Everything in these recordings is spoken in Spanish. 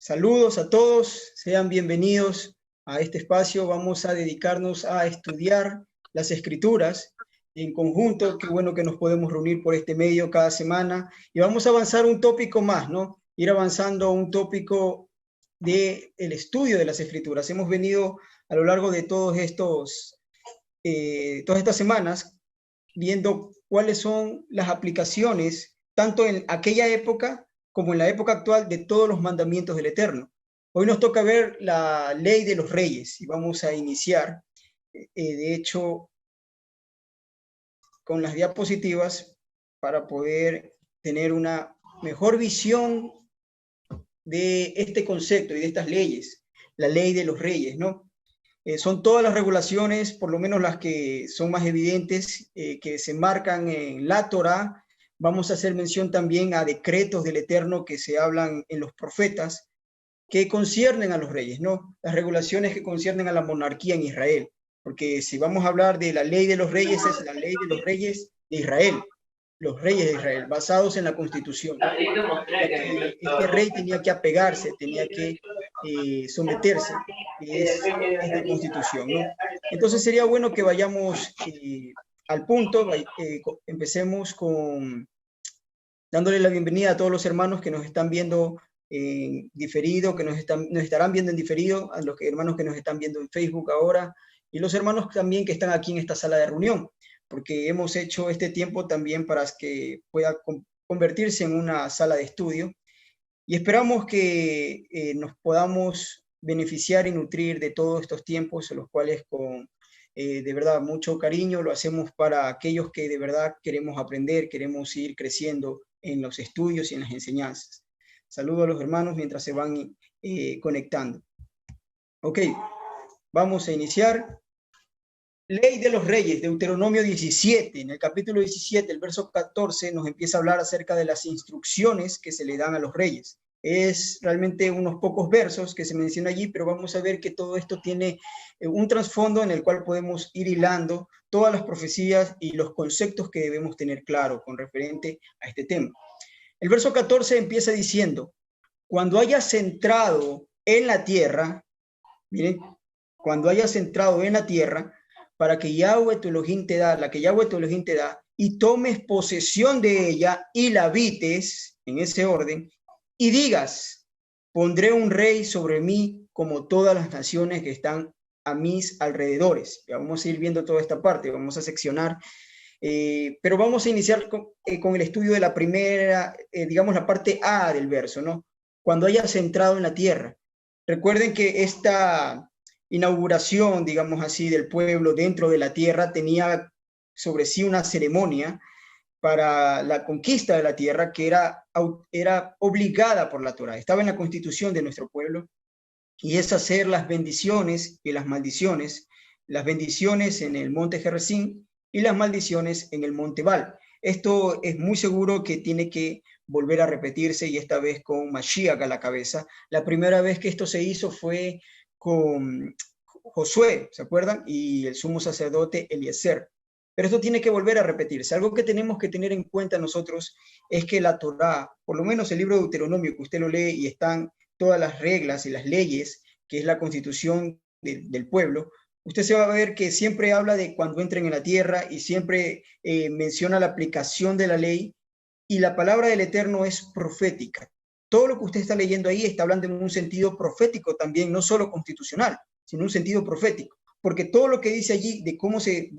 Saludos a todos, sean bienvenidos a este espacio. Vamos a dedicarnos a estudiar las escrituras en conjunto. Qué bueno que nos podemos reunir por este medio cada semana y vamos a avanzar un tópico más, ¿no? Ir avanzando un tópico del estudio de las escrituras. Hemos venido a lo largo de todas estas semanas viendo cuáles son las aplicaciones, tanto en aquella época como en la época actual, de todos los mandamientos del Eterno. Hoy nos toca ver la ley de los reyes y vamos a iniciar, de hecho, con las diapositivas para poder tener una mejor visión de este concepto y de estas leyes, la ley de los reyes, ¿no? Son todas las regulaciones, por lo menos las que son más evidentes, que se marcan en la Torá. Vamos a hacer mención también a decretos del Eterno que se hablan en los profetas, que conciernen a los reyes, ¿no? Las regulaciones que conciernen a la monarquía en Israel. Porque si vamos a hablar de la ley de los reyes, es la ley de los reyes de Israel, los reyes de Israel, basados en la Constitución. Este rey tenía que apegarse, tenía que someterse, que es esta Constitución, ¿no? Entonces sería bueno que vayamos al punto. Empecemos dándole la bienvenida a todos los hermanos que nos están viendo en diferido, que nos estarán viendo en diferido, a los hermanos que nos están viendo en Facebook ahora, y los hermanos también que están aquí en esta sala de reunión, porque hemos hecho este tiempo también para que pueda convertirse en una sala de estudio, y esperamos que nos podamos beneficiar y nutrir de todos estos tiempos, en los cuales con de verdad mucho cariño lo hacemos para aquellos que de verdad queremos aprender, queremos ir creciendo en los estudios y en las enseñanzas. Saludo a los hermanos mientras se van conectando. Ok, vamos a iniciar. Ley de los Reyes, Deuteronomio 17. En el capítulo 17, el verso 14, nos empieza a hablar acerca de las instrucciones que se le dan a los reyes. Es realmente unos pocos versos que se menciona allí, pero vamos a ver que todo esto tiene un trasfondo en el cual podemos ir hilando todas las profecías y los conceptos que debemos tener claro con referente a este tema. El verso 14 empieza diciendo: cuando hayas entrado en la tierra, miren, cuando hayas entrado en la tierra, para que Yahweh tu Elohim te da, la que Yahweh tu Elohim te da, y tomes posesión de ella y la habites, en ese orden, y digas: pondré un rey sobre mí como todas las naciones que están a mis alrededores. Ya vamos a ir viendo toda esta parte, vamos a seccionar, pero vamos a iniciar con el estudio de la primera, digamos la parte A del verso, ¿no? Cuando hayas entrado en la tierra. Recuerden que esta inauguración, digamos así, del pueblo dentro de la tierra tenía sobre sí una ceremonia para la conquista de la tierra que era obligada por la Torá, estaba en la constitución de nuestro pueblo, y es hacer las bendiciones y las maldiciones en el monte Gerizim y las maldiciones en el monte Ebal. Esto es muy seguro que tiene que volver a repetirse, y esta vez con Mashiach a la cabeza. La primera vez que esto se hizo fue con Josué, ¿se acuerdan? Y el sumo sacerdote Eliezer. Pero esto tiene que volver a repetirse. Algo que tenemos que tener en cuenta nosotros es que la Torá, por lo menos el libro de Deuteronomio, que usted lo lee y están todas las reglas y las leyes, que es la constitución del pueblo, usted se va a ver que siempre habla de cuando entren en la tierra y siempre menciona la aplicación de la ley, y la palabra del Eterno es profética. Todo lo que usted está leyendo ahí está hablando en un sentido profético también, no solo constitucional, sino un sentido profético, porque todo lo que dice allí de cómo se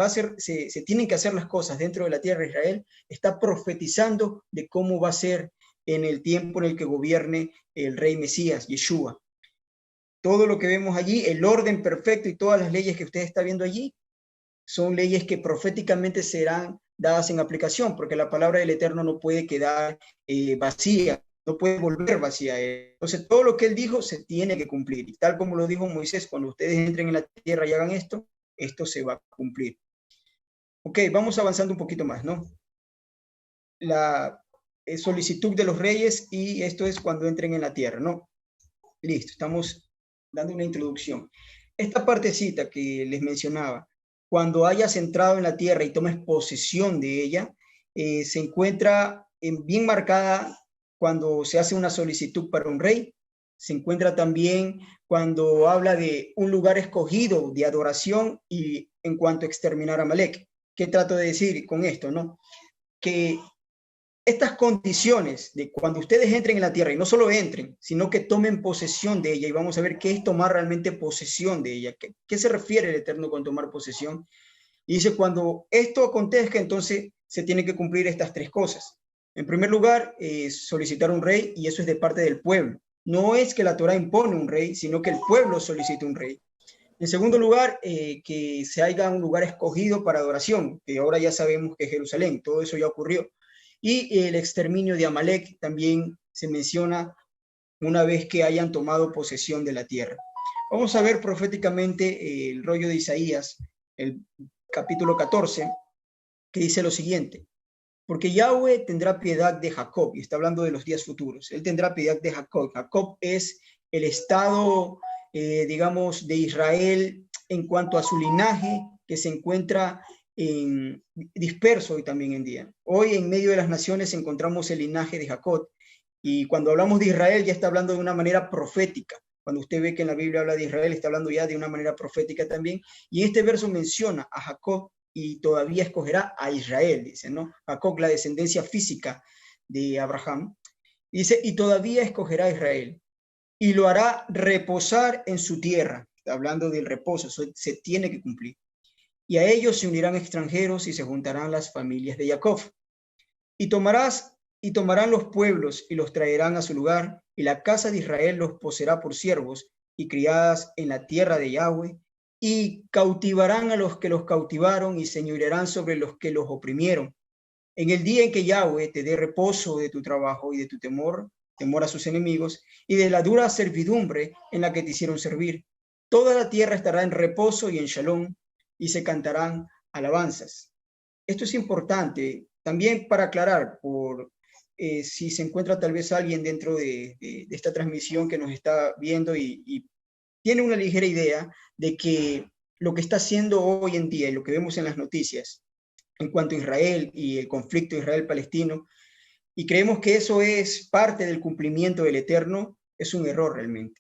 tienen que hacer las cosas dentro de la tierra de Israel, está profetizando de cómo va a ser en el tiempo en el que gobierne el rey Mesías, Yeshua. Todo lo que vemos allí, el orden perfecto y todas las leyes que usted está viendo allí, son leyes que proféticamente serán dadas en aplicación, porque la palabra del Eterno no puede quedar vacía, no puede volver vacía. Entonces todo lo que él dijo se tiene que cumplir, y tal como lo dijo Moisés: cuando ustedes entren en la tierra y hagan esto, esto se va a cumplir. Ok, vamos avanzando un poquito más, ¿no? La solicitud de los reyes, y esto es cuando entren en la tierra, ¿no? Listo, estamos dando una introducción. Esta partecita que les mencionaba, cuando hayas entrado en la tierra y tomes posesión de ella, se encuentra bien marcada cuando se hace una solicitud para un rey, Se encuentra también cuando habla de un lugar escogido de adoración y en cuanto a exterminar a Amalek. ¿Qué trato de decir con esto, no? Que estas condiciones de cuando ustedes entren en la tierra, y no solo entren, sino que tomen posesión de ella, y vamos a ver qué es tomar realmente posesión de ella. ¿Qué se refiere el Eterno con tomar posesión? Y dice, cuando esto acontezca, entonces se tienen que cumplir estas tres cosas. En primer lugar, solicitar un rey, y eso es de parte del pueblo. No es que la Torá impone un rey, sino que el pueblo solicita un rey. En segundo lugar, que se haya un lugar escogido para adoración, que ahora ya sabemos que es Jerusalén, todo eso ya ocurrió. Y el exterminio de Amalek también se menciona una vez que hayan tomado posesión de la tierra. Vamos a ver proféticamente el rollo de Isaías, el capítulo 14, que dice lo siguiente: porque Yahweh tendrá piedad de Jacob, y está hablando de los días futuros. Él tendrá piedad de Jacob. Jacob es el estado, digamos, de Israel en cuanto a su linaje, que se encuentra disperso hoy también en día. Hoy en medio de las naciones encontramos el linaje de Jacob, y cuando hablamos de Israel ya está hablando de una manera profética. Cuando usted ve que en la Biblia habla de Israel, está hablando ya de una manera profética también. Y este verso menciona a Jacob y todavía escogerá a Israel, dice, ¿no? Jacob, la descendencia física de Abraham. Dice, y todavía escogerá a Israel y lo hará reposar en su tierra. Está hablando del reposo, eso se tiene que cumplir. Y a ellos se unirán extranjeros y se juntarán las familias de Jacob. Y tomarán los pueblos y los traerán a su lugar, y la casa de Israel los poseerá por siervos y criadas en la tierra de Yahweh, y cautivarán a los que los cautivaron y señorearán sobre los que los oprimieron. En el día en que Yahweh te dé reposo de tu trabajo y de tu temor a sus enemigos, y de la dura servidumbre en la que te hicieron servir, toda la tierra estará en reposo y en shalom, y se cantarán alabanzas. Esto es importante también para aclarar, por si se encuentra tal vez alguien dentro de esta transmisión que nos está viendo y tiene una ligera idea de que lo que está haciendo hoy en día y lo que vemos en las noticias en cuanto a Israel y el conflicto Israel-Palestino, y creemos que eso es parte del cumplimiento del Eterno, es un error realmente.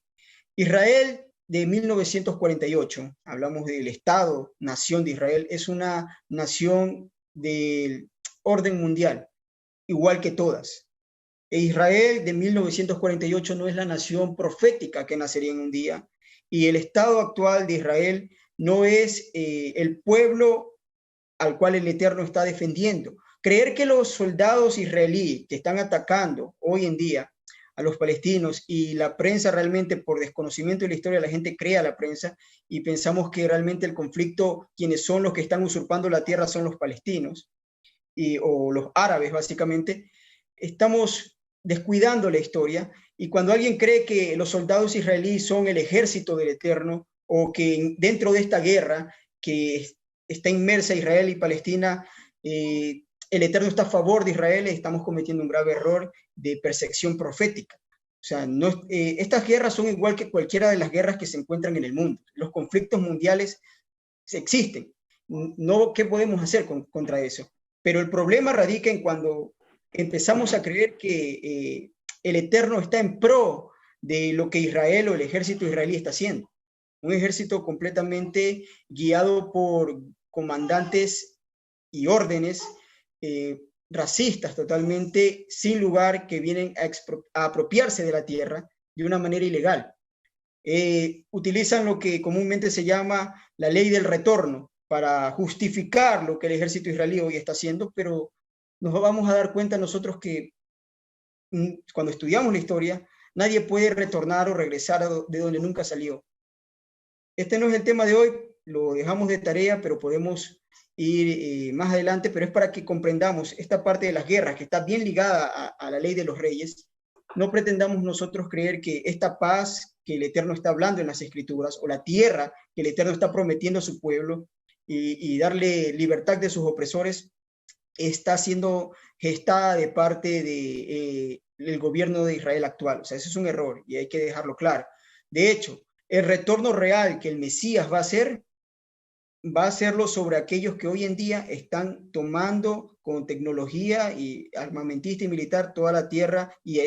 Israel de 1948, hablamos del Estado, nación de Israel, es una nación del orden mundial, igual que todas. Israel de 1948 no es la nación profética que nacería en un día, y el Estado actual de Israel no es el pueblo al cual el Eterno está defendiendo. Creer que los soldados israelíes que están atacando hoy en día a los palestinos, y la prensa realmente por desconocimiento de la historia, la gente cree a la prensa y pensamos que realmente el conflicto, quienes son los que están usurpando la tierra son los palestinos o los árabes básicamente. Estamos descuidando la historia, y cuando alguien cree que los soldados israelíes son el ejército del Eterno, o que dentro de esta guerra que está inmersa Israel y Palestina, el Eterno está a favor de Israel, estamos cometiendo un grave error de percepción profética. O sea, no, estas guerras son igual que cualquiera de las guerras que se encuentran en el mundo. Los conflictos mundiales existen. No, ¿qué podemos hacer contra eso? Pero el problema radica en cuando empezamos a creer que el Eterno está en pro de lo que Israel o el ejército israelí está haciendo. Un ejército completamente guiado por comandantes y órdenes racistas totalmente, sin lugar, que vienen a apropiarse de la tierra de una manera ilegal. Utilizan lo que comúnmente se llama la ley del retorno para justificar lo que el ejército israelí hoy está haciendo, pero nos vamos a dar cuenta nosotros que cuando estudiamos la historia, nadie puede retornar o regresar de donde nunca salió. Este no es el tema de hoy, lo dejamos de tarea, pero podemos ir más adelante, pero es para que comprendamos esta parte de las guerras que está bien ligada a la ley de los reyes. No pretendamos nosotros creer que esta paz que el Eterno está hablando en las Escrituras, o la tierra que el Eterno está prometiendo a su pueblo y darle libertad de sus opresores, está siendo gestada de parte del gobierno de Israel actual. O sea, ese es un error y hay que dejarlo claro. De hecho, el retorno real que el Mesías va a hacerlo sobre aquellos que hoy en día están tomando con tecnología y armamentista y militar toda la tierra y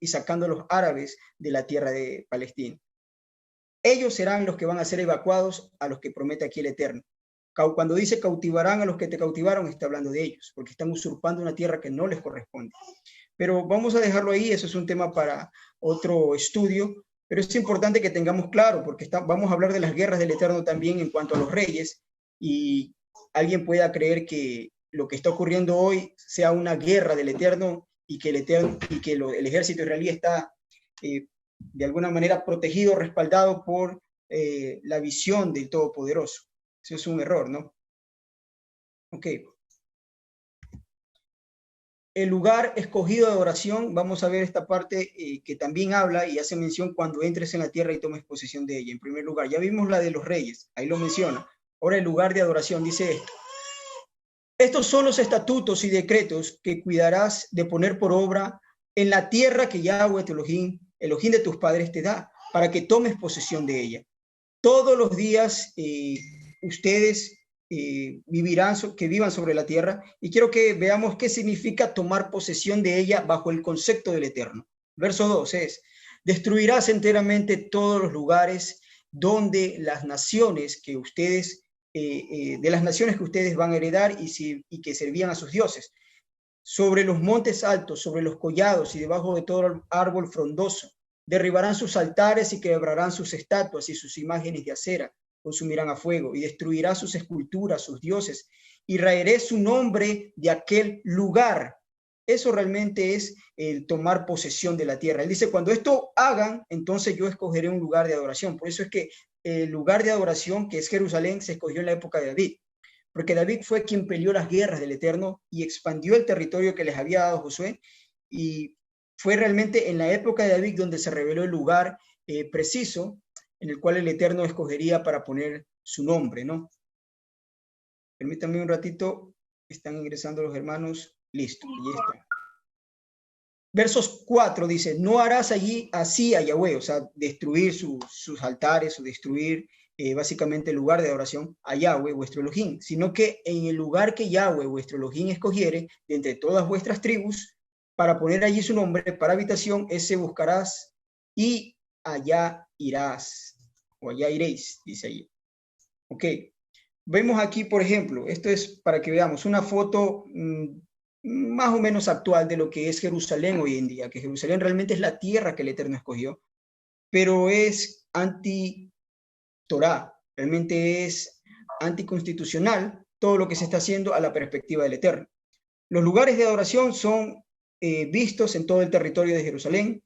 y sacando a los árabes de la tierra de Palestina. Ellos serán los que van a ser evacuados, a los que promete aquí el Eterno. Cuando dice cautivarán a los que te cautivaron, está hablando de ellos, porque están usurpando una tierra que no les corresponde. Pero vamos a dejarlo ahí, eso es un tema para otro estudio, pero es importante que tengamos claro, porque vamos a hablar de las guerras del Eterno también en cuanto a los reyes, y alguien pueda creer que lo que está ocurriendo hoy sea una guerra del Eterno y que el ejército israelí está de alguna manera protegido, respaldado por la visión del Todopoderoso. Eso es un error, ¿no? Ok. El lugar escogido de adoración, vamos a ver esta parte que también habla y hace mención cuando entres en la tierra y tomes posesión de ella. En primer lugar, ya vimos la de los reyes, ahí lo menciona. Ahora el lugar de adoración dice esto. Estos son los estatutos y decretos que cuidarás de poner por obra en la tierra que Yahweh, tu Elohim, Elohim de tus padres te da, para que tomes posesión de ella. Todos los días ustedes vivirán, que vivan sobre la tierra, y quiero que veamos qué significa tomar posesión de ella bajo el concepto del Eterno. Verso 2 es, destruirás enteramente todos los lugares donde las naciones que ustedes, de las naciones que ustedes van a heredar y que servían a sus dioses, sobre los montes altos, sobre los collados y debajo de todo árbol frondoso. Derribarán sus altares y quebrarán sus estatuas y sus imágenes de acera consumirán a fuego, y destruirá sus esculturas, sus dioses, y raeré su nombre de aquel lugar. Eso realmente es el tomar posesión de la tierra. Él dice, cuando esto hagan, entonces yo escogeré un lugar de adoración. Por eso es que el lugar de adoración, que es Jerusalén, se escogió en la época de David, porque David fue quien peleó las guerras del Eterno y expandió el territorio que les había dado Josué, y fue realmente en la época de David donde se reveló el lugar preciso en el cual el Eterno escogería para poner su nombre, ¿no? Permítanme un ratito, están ingresando los hermanos, listo, y ya está. Versos 4 dice, no harás allí así a Yahweh, o sea, destruir sus altares o destruir básicamente el lugar de adoración a Yahweh, vuestro Elohim, sino que en el lugar que Yahweh, vuestro Elohim, escogiere, de entre todas vuestras tribus, para poner allí su nombre para habitación, ese buscarás y allá irás, o allá iréis, dice allí. Ok, vemos aquí, por ejemplo, esto es para que veamos una foto más o menos actual de lo que es Jerusalén hoy en día, que Jerusalén realmente es la tierra que el Eterno escogió, pero es anti-Torah, realmente es anticonstitucional todo lo que se está haciendo a la perspectiva del Eterno. Los lugares de adoración son vistos en todo el territorio de Jerusalén.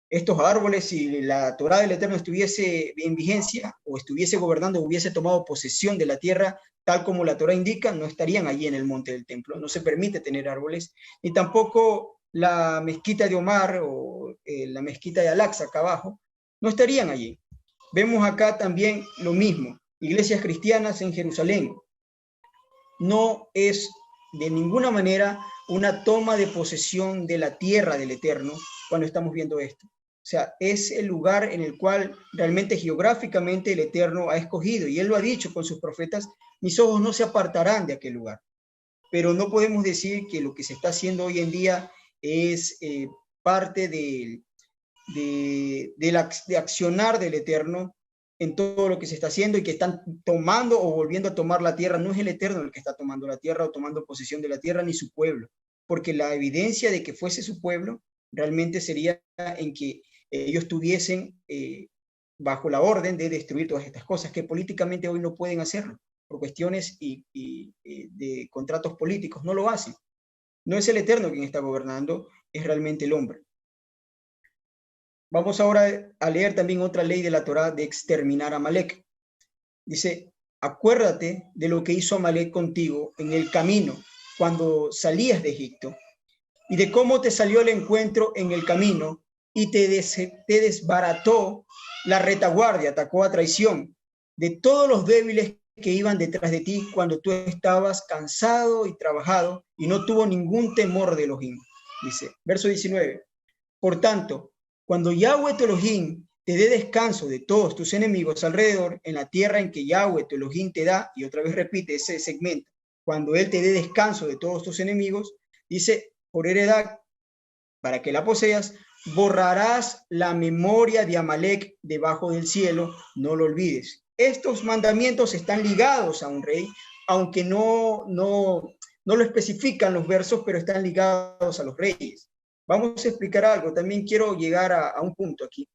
Estos árboles, si la Torá del Eterno estuviese en vigencia o estuviese gobernando, hubiese tomado posesión de la tierra, tal como la Torá indica, no estarían allí en el monte del templo. No se permite tener árboles, ni tampoco la mezquita de Omar o la mezquita de Al-Aqsa acá abajo, no estarían allí. Vemos acá también lo mismo, iglesias cristianas en Jerusalén. No es de ninguna manera una toma de posesión de la tierra del Eterno cuando estamos viendo esto. O sea, es el lugar en el cual realmente geográficamente el Eterno ha escogido, y Él lo ha dicho con sus profetas, mis ojos no se apartarán de aquel lugar. Pero no podemos decir que lo que se está haciendo hoy en día es parte de accionar del Eterno en todo lo que se está haciendo, y que están tomando o volviendo a tomar la tierra. No es el Eterno el que está tomando la tierra o tomando posesión de la tierra, ni su pueblo, porque la evidencia de que fuese su pueblo realmente sería en que ellos tuviesen bajo la orden de destruir todas estas cosas, que políticamente hoy no pueden hacerlo, por cuestiones de contratos políticos, no lo hacen. No es el Eterno quien está gobernando, es realmente el hombre. Vamos ahora a leer también otra ley de la Torá de exterminar a Amalek. Dice, acuérdate de lo que hizo Amalek contigo en el camino cuando salías de Egipto, y de cómo te salió el encuentro en el camino y te desbarató la retaguardia, atacó a traición de todos los débiles que iban detrás de ti cuando tú estabas cansado y trabajado, y no tuvo ningún temor de Elohim. Dice, verso 19, por tanto, cuando Yahweh tu Elohim te dé descanso de todos tus enemigos alrededor, en la tierra en que Yahweh tu Elohim te da, y otra vez repite ese segmento, cuando Él te dé descanso de todos tus enemigos, dice, por heredad, para que la poseas, borrarás la memoria de Amalek debajo del cielo, no lo olvides. Estos mandamientos están ligados a un rey, aunque no lo especifican los versos, pero están ligados a los reyes. Vamos a explicar algo. También quiero llegar a un punto aquí,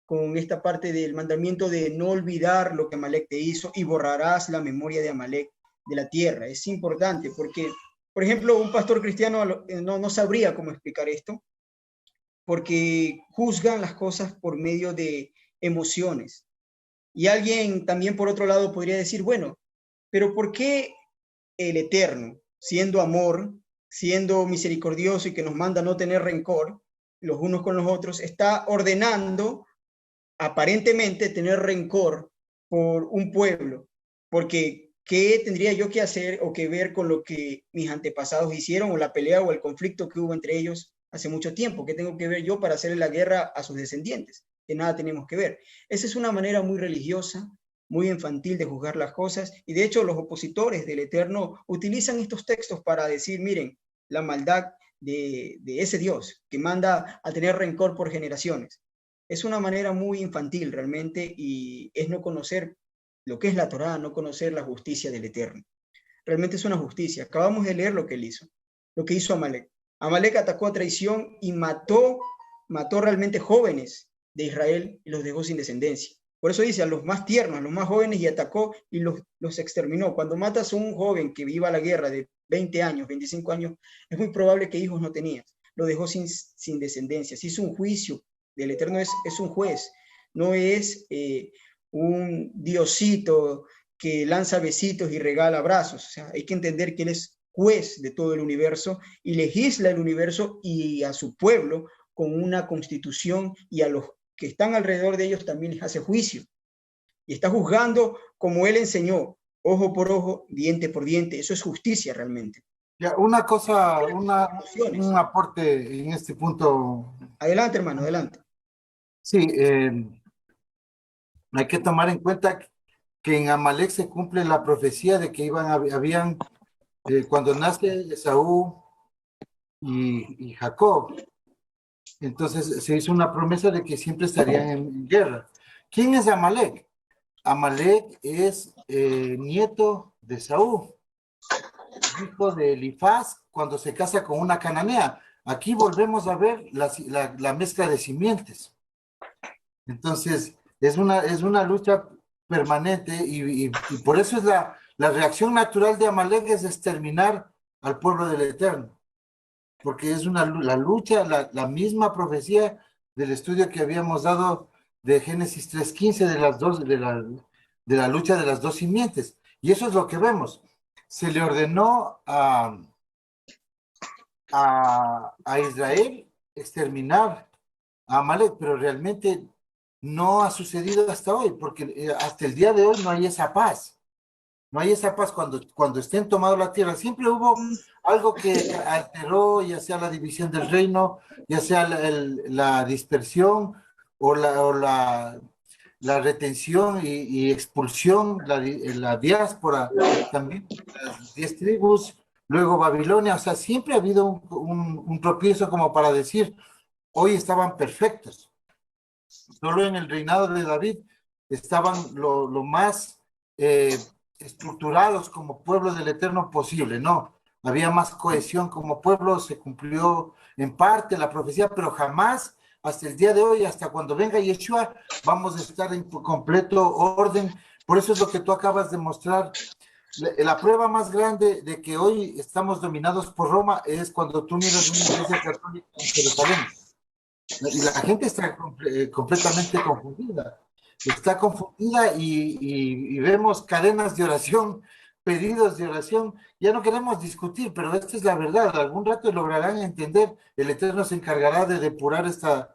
con esta parte del mandamiento de no olvidar lo que Amalek te hizo y borrarás la memoria de Amalek de la tierra. Es importante porque, por ejemplo, un pastor cristiano no sabría cómo explicar esto, porque juzgan las cosas por medio de emociones. Y alguien también, por otro lado, podría decir, bueno, pero ¿por qué el Eterno, siendo amor, siendo misericordioso y que nos manda no tener rencor los unos con los otros, está ordenando aparentemente tener rencor por un pueblo? Porque ¿qué tendría yo que hacer o que ver con lo que mis antepasados hicieron, o la pelea o el conflicto que hubo entre ellos hace mucho tiempo? ¿Qué tengo que ver yo para hacerle la guerra a sus descendientes? Que nada tenemos que ver. Esa es una manera muy religiosa, muy infantil de juzgar las cosas, y de hecho los opositores del Eterno utilizan estos textos para decir, miren, la maldad de ese Dios que manda a tener rencor por generaciones. Es una manera muy infantil realmente, y es no conocer lo que es la Torá, no conocer la justicia del Eterno. Realmente es una justicia. Acabamos de leer lo que él hizo, lo que hizo Amalek. Amalek atacó a traición y mató realmente jóvenes de Israel y los dejó sin descendencia. Por eso dice a los más tiernos, a los más jóvenes, y atacó y los exterminó. Cuando matas a un joven que viva la guerra de 20 años, 25 años, es muy probable que hijos no tenías. Lo dejó sin descendencia. Se hizo un juicio del Eterno, es un juez, no es un diosito que lanza besitos y regala abrazos. O sea, hay que entender que él es juez de todo el universo y legisla el universo y a su pueblo con una constitución, y a los que están alrededor de ellos también les hace juicio. Y está juzgando como él enseñó, ojo por ojo, diente por diente. Eso es justicia realmente. Ya, una cosa, un aporte en este punto. Adelante, hermano, adelante. Sí, hay que tomar en cuenta que en Amalek se cumple la profecía de que cuando nace Esaú y Jacob, entonces se hizo una promesa de que siempre estarían en guerra. ¿Quién es Amalek? Amalek es nieto de Esaú, hijo de Elifaz, cuando se casa con una cananea. Aquí volvemos a ver la mezcla de simientes. Entonces, es una lucha permanente, y por eso es la reacción natural de Amalek es exterminar al pueblo del Eterno, porque es la lucha, la misma profecía del estudio que habíamos dado de Génesis 3:15 de la lucha de las dos simientes. Y eso es lo que vemos. Se le ordenó a Israel exterminar a Amalek, pero realmente no ha sucedido hasta hoy, porque hasta el día de hoy no hay esa paz. No hay esa paz cuando estén tomando la tierra. Siempre hubo algo que alteró, ya sea la división del reino, ya sea la dispersión o la retención y expulsión, la diáspora, también las 10 tribus, luego Babilonia. O sea, siempre ha habido un tropiezo como para decir, hoy estaban perfectos. Solo en el reinado de David estaban lo más estructurados como pueblo del Eterno posible, ¿no? Había más cohesión como pueblo, se cumplió en parte la profecía, pero jamás, hasta el día de hoy, hasta cuando venga Yeshua, vamos a estar en completo orden. Por eso es lo que tú acabas de mostrar. La prueba más grande de que hoy estamos dominados por Roma es cuando tú miras una iglesia católica en Jerusalén. Y la gente está completamente confundida. Está confundida y vemos cadenas de oración, pedidos de oración. Ya no queremos discutir, pero esta es la verdad. Algún rato lograrán entender. El Eterno se encargará de depurar esta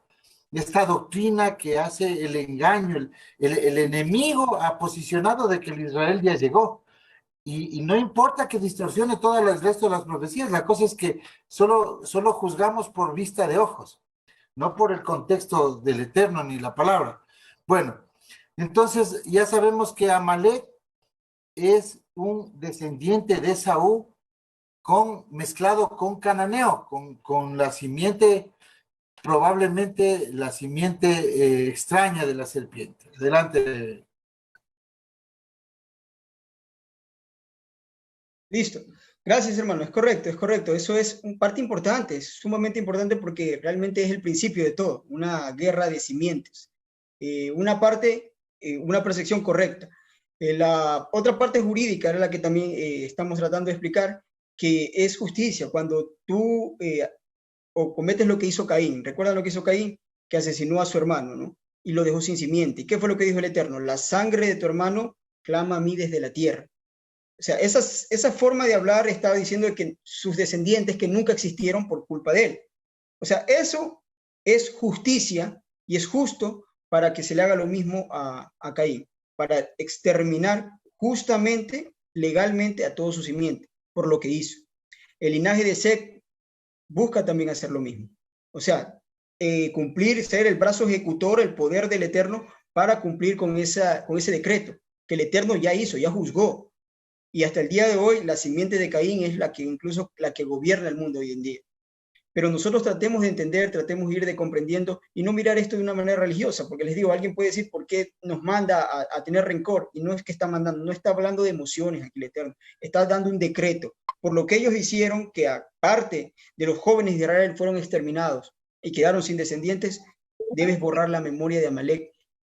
doctrina que hace el engaño. El enemigo ha posicionado de que el Israel ya llegó. Y no importa que distorsione todo el resto de las profecías. La cosa es que solo juzgamos por vista de ojos, no por el contexto del Eterno ni la palabra. Bueno, entonces ya sabemos que Amalek es un descendiente de Esaú mezclado con cananeo, con la simiente probablemente la simiente extraña de la serpiente. Adelante. Listo. Gracias, hermano. Es correcto, es correcto. Eso es un parte importante, es sumamente importante porque realmente es el principio de todo, una guerra de simientes. Una parte, una percepción correcta. La otra parte jurídica era la que también estamos tratando de explicar, que es justicia. Cuando tú o cometes lo que hizo Caín, ¿recuerdan lo que hizo Caín? Que asesinó a su hermano, ¿no? Y lo dejó sin simiente. ¿Y qué fue lo que dijo el Eterno? La sangre de tu hermano clama a mí desde la tierra. O sea, esa forma de hablar estaba diciendo que sus descendientes que nunca existieron por culpa de él. O sea, eso es justicia y es justo para que se le haga lo mismo a Caín, para exterminar justamente, legalmente a todo su simiente por lo que hizo. El linaje de Seth busca también hacer lo mismo. O sea, cumplir, ser el brazo ejecutor, el poder del Eterno para cumplir con ese decreto que el Eterno ya hizo, ya juzgó. Y hasta el día de hoy, la simiente de Caín es la que incluso la que gobierna el mundo hoy en día. Pero nosotros tratemos de entender, tratemos de ir de comprendiendo y no mirar esto de una manera religiosa, porque les digo, alguien puede decir por qué nos manda a tener rencor, y no es que está mandando, no está hablando de emociones aquí el Eterno, está dando un decreto, por lo que ellos hicieron, que aparte de los jóvenes de Israel fueron exterminados y quedaron sin descendientes, debes borrar la memoria de Amalek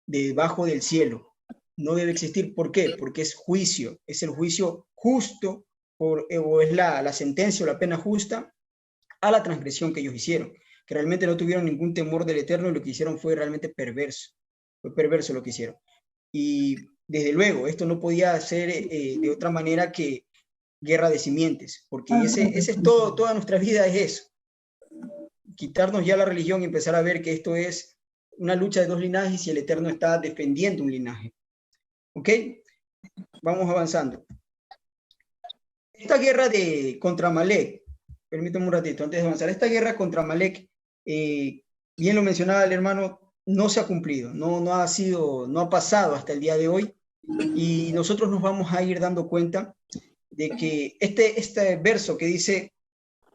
debajo del cielo. No debe existir. ¿Por qué? Porque es juicio, es el juicio justo, o es la sentencia o la pena justa a la transgresión que ellos hicieron, que realmente no tuvieron ningún temor del Eterno y lo que hicieron fue realmente perverso. Fue perverso lo que hicieron. Y desde luego, esto no podía ser de otra manera que guerra de simientes, porque ese es todo, toda nuestra vida es eso. Quitarnos ya la religión y empezar a ver que esto es una lucha de dos linajes y el Eterno está defendiendo un linaje. ¿Ok? Vamos avanzando. Esta guerra contra Amalek, permítame un ratito antes de avanzar, esta guerra contra Amalek, bien lo mencionaba el hermano, no se ha cumplido, no ha pasado hasta el día de hoy, y nosotros nos vamos a ir dando cuenta de que este verso que dice,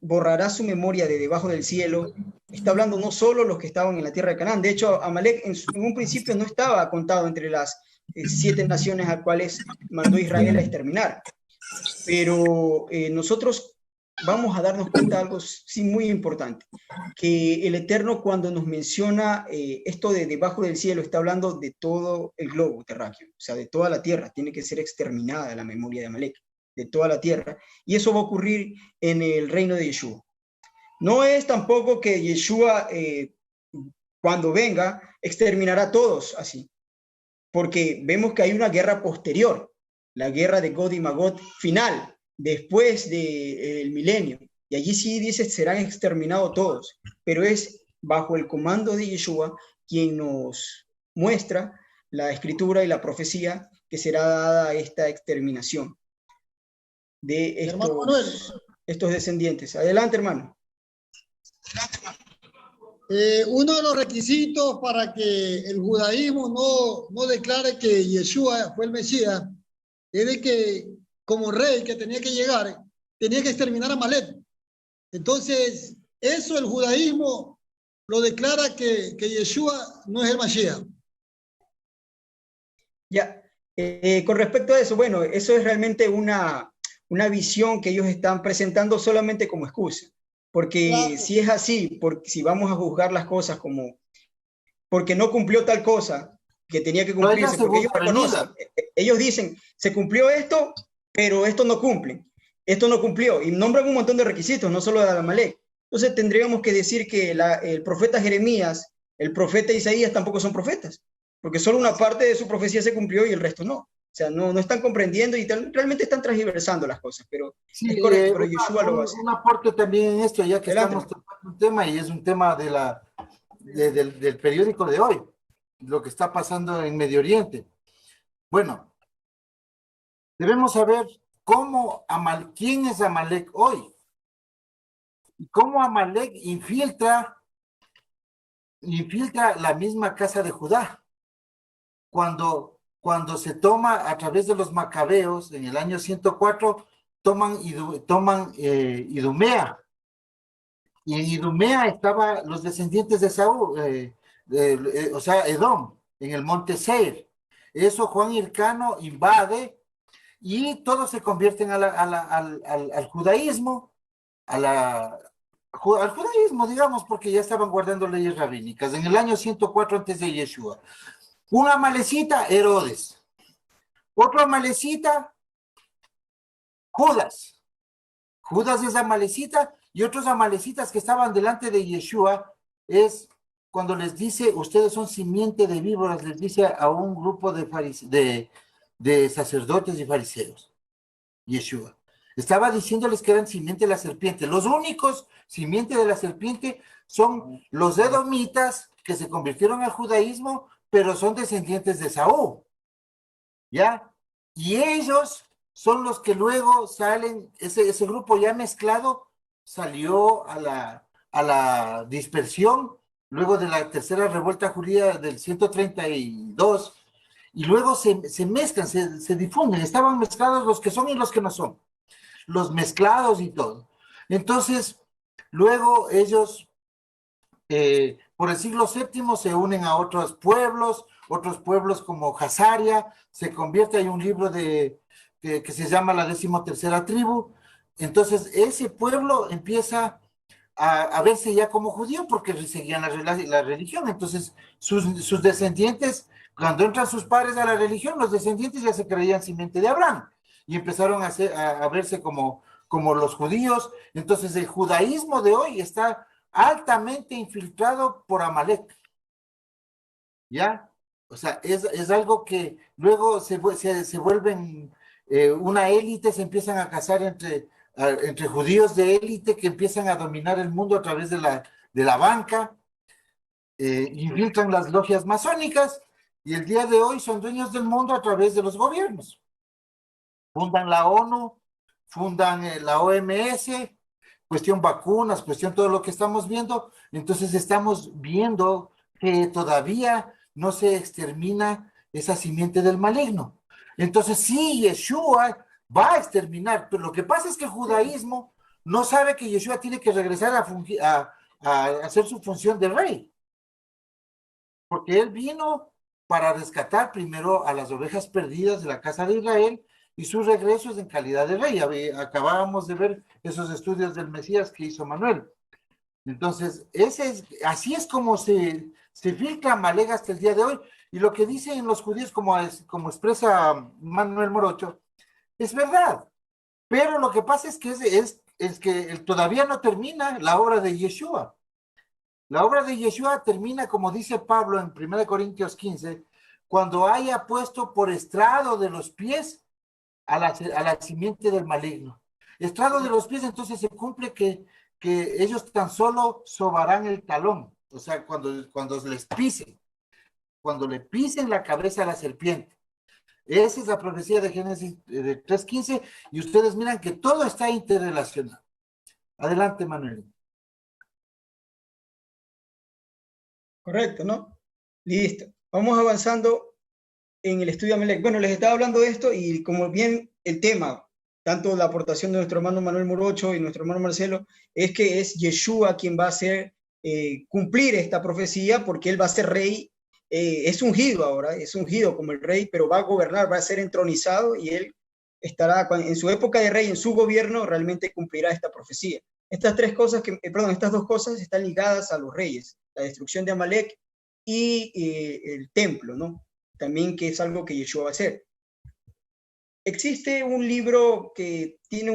borrará su memoria de debajo del cielo, está hablando no solo los que estaban en la tierra de Canaán, de hecho Amalek en un principio no estaba contado entre las 7 naciones a cuales mandó Israel a exterminar. Pero nosotros vamos a darnos cuenta de algo sí muy importante, que el Eterno cuando nos menciona esto de debajo del cielo, está hablando de todo el globo terráqueo, o sea, de toda la tierra, tiene que ser exterminada la memoria de Amalek, de toda la tierra, y eso va a ocurrir en el reino de Yeshua. No es tampoco que Yeshua, cuando venga, exterminará a todos así, porque vemos que hay una guerra posterior, la guerra de Gog y Magog final, después del milenio. Y allí sí dice, serán exterminados todos, pero es bajo el comando de Yeshua quien nos muestra la escritura y la profecía que será dada esta exterminación de estos descendientes. Adelante, hermano. Uno de los requisitos para que el judaísmo no declare que Yeshua fue el Mesías es de que como rey que tenía que llegar, tenía que exterminar a Amalek. Entonces, eso el judaísmo lo declara que Yeshua no es el Mashiach. Ya, con respecto a eso, bueno, eso es realmente una visión que ellos están presentando solamente como excusa. Porque claro, si es así, si vamos a juzgar las cosas como porque no cumplió tal cosa que tenía que cumplirse, porque ellos reconocen, ellos dicen, se cumplió esto, pero esto no cumple, esto no cumplió, y nombran un montón de requisitos, no solo de Amalek. Entonces tendríamos que decir que el profeta Jeremías, el profeta Isaías tampoco son profetas, porque solo una parte de su profecía se cumplió y el resto no. O sea, no están comprendiendo y realmente están transversando las cosas, pero sí, es correcto, pero Yeshua lo va a hacer. Un aporte también en esto, ya que Adelante. Estamos tocando un tema y es un tema del periódico de hoy, lo que está pasando en Medio Oriente. Bueno, debemos saber quién es Amalek hoy y cómo Amalek infiltra la misma casa de Judá. Cuando se toma a través de los macabeos en el año 104, toman Idumea. y en Idumea estaban los descendientes de Saúl, o sea, Edom, en el monte Seir. Eso Juan Hircano invade y todos se convierten al judaísmo, al judaísmo, digamos, porque ya estaban guardando leyes rabínicas. En el año 104 antes de Yeshua. Un amalecita, Herodes. Otro amalecita, Judas. Judas es amalecita, y otros amalecitas que estaban delante de Yeshua es cuando les dice, ustedes son simiente de víboras, les dice a un grupo de sacerdotes y fariseos, Yeshua. Estaba diciéndoles que eran simiente de la serpiente. Los únicos simiente de la serpiente son los edomitas que se convirtieron al judaísmo, pero son descendientes de Saúl. ¿Ya? Y ellos son los que luego salen, ese grupo ya mezclado salió a la dispersión luego de la tercera revuelta judía del 132, y luego se mezclan, se difunden, estaban mezclados los que son y los que no son, los mezclados y todo. Entonces, luego ellos, por el siglo VII, se unen a otros pueblos como Hazaria, se convierte, hay un libro que se llama la 13ª tribu. Entonces ese pueblo empieza a verse ya como judío porque seguían la religión. Entonces sus descendientes, cuando entran sus padres a la religión, los descendientes ya se creían simiente de Abraham y empezaron a verse como los judíos. Entonces el judaísmo de hoy está altamente infiltrado por Amalek, ¿ya? O sea, es algo que luego se vuelven una élite, se empiezan a casar entre judíos de élite que empiezan a dominar el mundo a través de la banca, infiltran las logias masónicas y el día de hoy son dueños del mundo a través de los gobiernos. Fundan la ONU, fundan la OMS, cuestión vacunas, cuestión todo lo que estamos viendo. Entonces estamos viendo que todavía no se extermina esa simiente del maligno. Entonces sí, Yeshua va a exterminar, pero lo que pasa es que el judaísmo no sabe que Yeshua tiene que regresar a hacer su función de rey, porque él vino para rescatar primero a las ovejas perdidas de la casa de Israel, y su regreso es en calidad de rey. Acabábamos de ver esos estudios del Mesías que hizo Manuel. Entonces, así es como se filtra Amalek hasta el día de hoy. Y lo que dicen los judíos, como expresa Manuel Morocho, es verdad. Pero lo que pasa es que todavía no termina la obra de Yeshua. La obra de Yeshua termina, como dice Pablo en 1 Corintios 15, cuando haya puesto por estrado de los pies a la simiente del maligno. Estrado de los pies, entonces se cumple que ellos tan solo sobarán el talón, o sea, cuando les pisen, cuando le pisen la cabeza a la serpiente. Esa es la profecía de Génesis 3:15, y ustedes miran que todo está interrelacionado. Adelante, Manuel. Correcto, ¿no? Listo. Vamos avanzando en el estudio de Amalek. Bueno, les estaba hablando de esto y como bien el tema, tanto la aportación de nuestro hermano Manuel Morocho y nuestro hermano Marcelo, es que es Yeshua quien va a hacer cumplir esta profecía, porque él va a ser rey, es ungido ahora, es ungido como el rey, pero va a gobernar, va a ser entronizado, y él estará en su época de rey, en su gobierno, realmente cumplirá esta profecía. Estas dos cosas están ligadas a los reyes, la destrucción de Amalek y el templo, ¿no? También, que es algo que Yeshua va a hacer. Existe un libro que tiene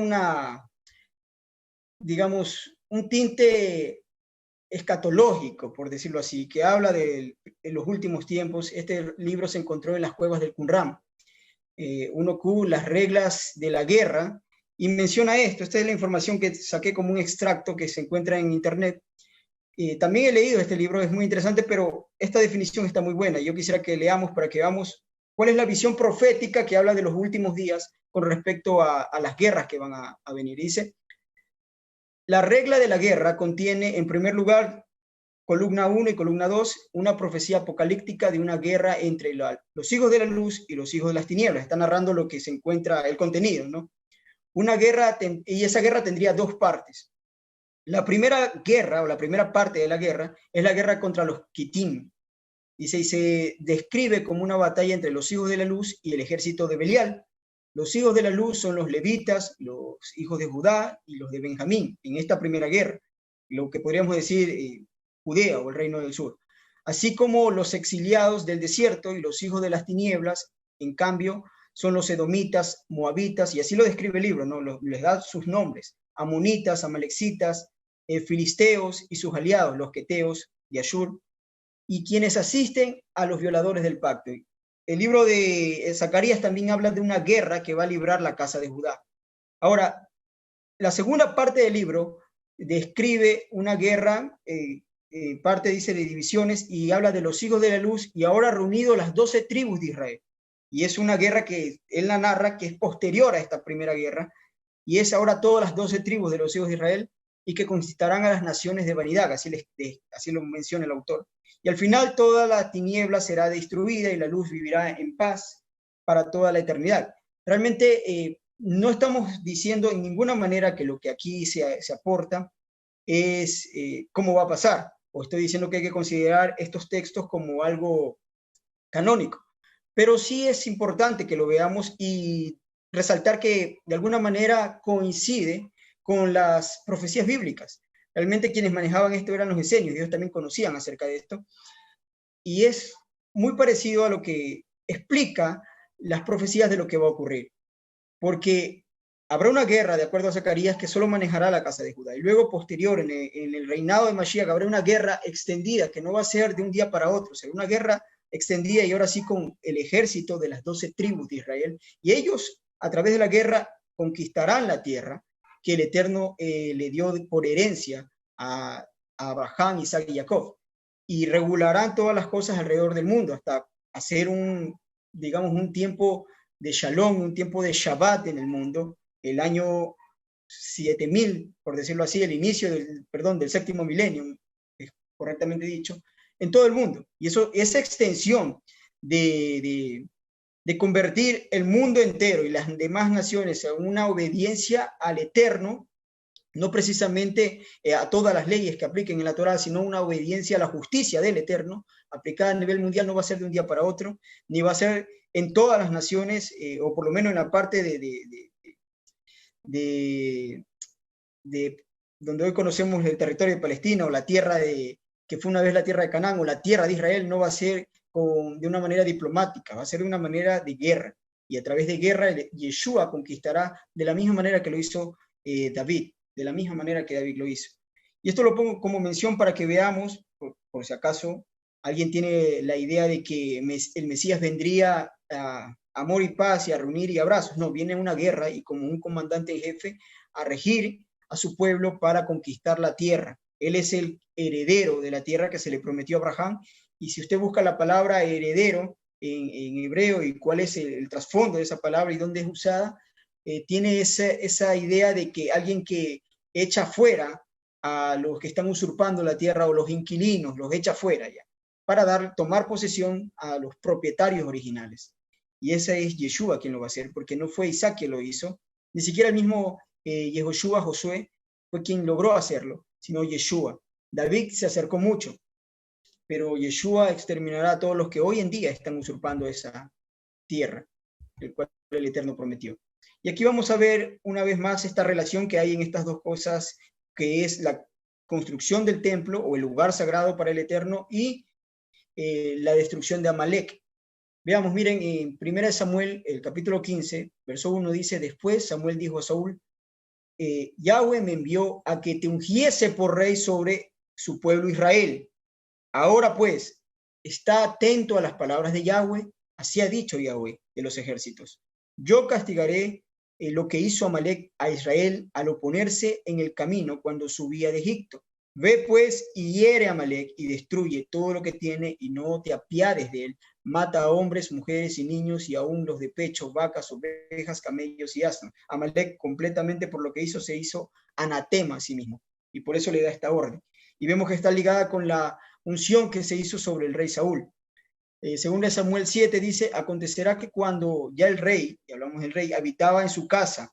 digamos, un tinte escatológico, por decirlo así, que habla de los últimos tiempos. Este libro se encontró en las cuevas del Qumran. 1Q, las reglas de la guerra, y menciona esto. Esta es la información que saqué como un extracto que se encuentra en internet. También he leído este libro, es muy interesante, pero esta definición está muy buena. Yo quisiera que leamos para que veamos cuál es la visión profética que habla de los últimos días con respecto a las guerras que van a venir. Dice: la regla de la guerra contiene, en primer lugar, columna 1 y columna 2, una profecía apocalíptica de una guerra entre los hijos de la luz y los hijos de las tinieblas. Está narrando lo que se encuentra, el contenido, ¿no? Una guerra, y esa guerra tendría dos partes. La primera guerra, o la primera parte de la guerra, es la guerra contra los Kitim. Y se describe como una batalla entre los hijos de la luz y el ejército de Belial. Los hijos de la luz son los levitas, los hijos de Judá y los de Benjamín, en esta primera guerra, lo que podríamos decir Judea o el reino del sur. Así como los exiliados del desierto y los hijos de las tinieblas, en cambio, son los edomitas, moabitas, y así lo describe el libro, ¿no? Les da sus nombres: amonitas, amalexitas, filisteos y sus aliados, los queteos de Ashur, y quienes asisten a los violadores del pacto. El libro de Zacarías también habla de una guerra que va a librar la casa de Judá. Ahora, la segunda parte del libro describe una guerra, parte dice de divisiones, y habla de los hijos de la luz y ahora reunido las 12 tribus de Israel. Y es una guerra que él la narra, que es posterior a esta primera guerra, y es ahora todas las 12 tribus de los hijos de Israel y que conquistarán a las naciones de vanidad, así lo menciona el autor. Y al final toda la tiniebla será destruida y la luz vivirá en paz para toda la eternidad. Realmente no estamos diciendo en ninguna manera que lo que aquí se aporta es cómo va a pasar, o estoy diciendo que hay que considerar estos textos como algo canónico, pero sí es importante que lo veamos y resaltar que de alguna manera coincide con las profecías bíblicas. Realmente quienes manejaban esto eran los esenios, ellos también conocían acerca de esto, y es muy parecido a lo que explica las profecías de lo que va a ocurrir, porque habrá una guerra, de acuerdo a Zacarías, que solo manejará la casa de Judá, y luego posterior, en el reinado de Mashiach, habrá una guerra extendida, que no va a ser de un día para otro, será una guerra extendida, y ahora sí con el ejército de las 12 tribus de Israel, y ellos, a través de la guerra, conquistarán la tierra que el Eterno le dio por herencia a Abraham, Isaac y Jacob, y regularán todas las cosas alrededor del mundo, hasta hacer digamos, un tiempo de Shalom, un tiempo de Shabbat en el mundo, el año 7000, por decirlo así, el inicio del séptimo milenio, correctamente dicho, en todo el mundo. Y esa extensión de convertir el mundo entero y las demás naciones a una obediencia al Eterno, no precisamente a todas las leyes que apliquen en la Torá, sino una obediencia a la justicia del Eterno, aplicada a nivel mundial, no va a ser de un día para otro, ni va a ser en todas las naciones, o por lo menos en la parte de donde hoy conocemos el territorio de Palestina, o la tierra que fue una vez la tierra de Canaán, o la tierra de Israel, no va a ser de una manera diplomática, va a ser de una manera de guerra, y a través de guerra Yeshua conquistará de la misma manera que lo hizo David, de la misma manera que David lo hizo. Y esto lo pongo como mención para que veamos, por si acaso alguien tiene la idea de que el Mesías vendría a amor y paz y a reunir y abrazos. No, viene una guerra y como un comandante en jefe a regir a su pueblo para conquistar la tierra. Él es el heredero de la tierra que se le prometió a Abraham. Y si usted busca la palabra heredero en hebreo y cuál es el trasfondo de esa palabra y dónde es usada, tiene esa idea de que alguien que echa fuera a los que están usurpando la tierra o los inquilinos, los echa fuera ya, para tomar posesión a los propietarios originales. Y ese es Yeshua quien lo va a hacer, porque no fue Isaac quien lo hizo, ni siquiera el mismo Yehoshua, Josué, fue quien logró hacerlo, sino Yeshua. David se acercó mucho, pero Yeshua exterminará a todos los que hoy en día están usurpando esa tierra, el cual el Eterno prometió. Y aquí vamos a ver una vez más esta relación que hay en estas dos cosas, que es la construcción del templo o el lugar sagrado para el Eterno y la destrucción de Amalek. Veamos, miren, en 1 Samuel, el capítulo 15, verso 1 dice: después Samuel dijo a Saúl, Yahweh me envió a que te ungiese por rey sobre su pueblo Israel. Ahora pues, está atento a las palabras de Yahweh, así ha dicho Yahweh de los ejércitos. Yo castigaré lo que hizo Amalek a Israel al oponerse en el camino cuando subía de Egipto. Ve pues y hiere a Amalek y destruye todo lo que tiene y no te apiades de él. Mata a hombres, mujeres y niños y aún los de pecho, vacas, ovejas, camellos y asnos. Amalek completamente por lo que hizo se hizo anatema a sí mismo y por eso le da esta orden. Y vemos que está ligada con la unción que se hizo sobre el rey Saúl. Según Samuel 7 dice: acontecerá que cuando ya el rey, y hablamos del rey, habitaba en su casa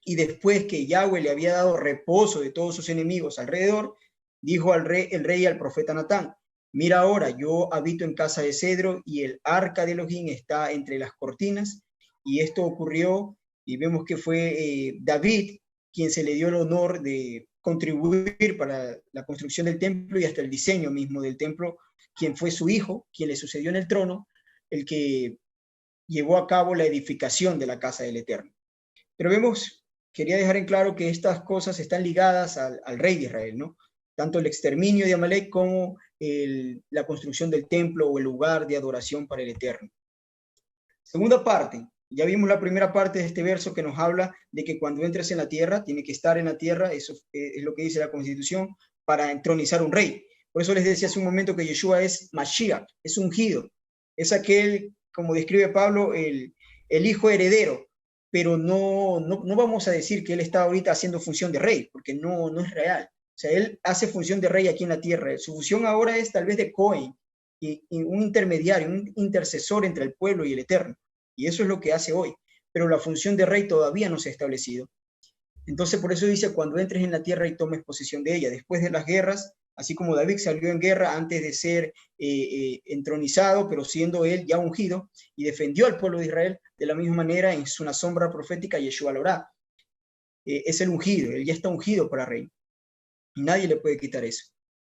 y después que Yahweh le había dado reposo de todos sus enemigos alrededor, dijo el rey al profeta Natán: mira ahora, yo habito en casa de cedro y el arca de Elohim está entre las cortinas. Y esto ocurrió, y vemos que fue David quien se le dio el honor de contribuir para la construcción del templo y hasta el diseño mismo del templo, quien fue su hijo, quien le sucedió en el trono, el que llevó a cabo la edificación de la casa del Eterno. Pero vemos, quería dejar en claro que estas cosas están ligadas al rey de Israel, ¿no? Tanto el exterminio de Amalek como la construcción del templo o el lugar de adoración para el Eterno. Segunda parte, ya vimos la primera parte de este verso que nos habla de que cuando entres en la tierra, tiene que estar en la tierra, eso es lo que dice la Constitución, para entronizar un rey. Por eso les decía hace un momento que Yeshua es Mashiach, es ungido, es aquel, como describe Pablo, el hijo heredero, pero no vamos a decir que él está ahorita haciendo función de rey, porque no es real. O sea, él hace función de rey aquí en la tierra. Su función ahora es tal vez de Cohen, y un intermediario, un intercesor entre el pueblo y el Eterno. Y eso es lo que hace hoy. Pero la función de rey todavía no se ha establecido. Entonces, por eso dice, cuando entres en la tierra y tomes posesión de ella. Después de las guerras, así como David salió en guerra antes de ser entronizado, pero siendo él ya ungido, y defendió al pueblo de Israel, de la misma manera, en una sombra profética, Yeshua lo hará. Es el ungido, él ya está ungido para rey. Y nadie le puede quitar eso.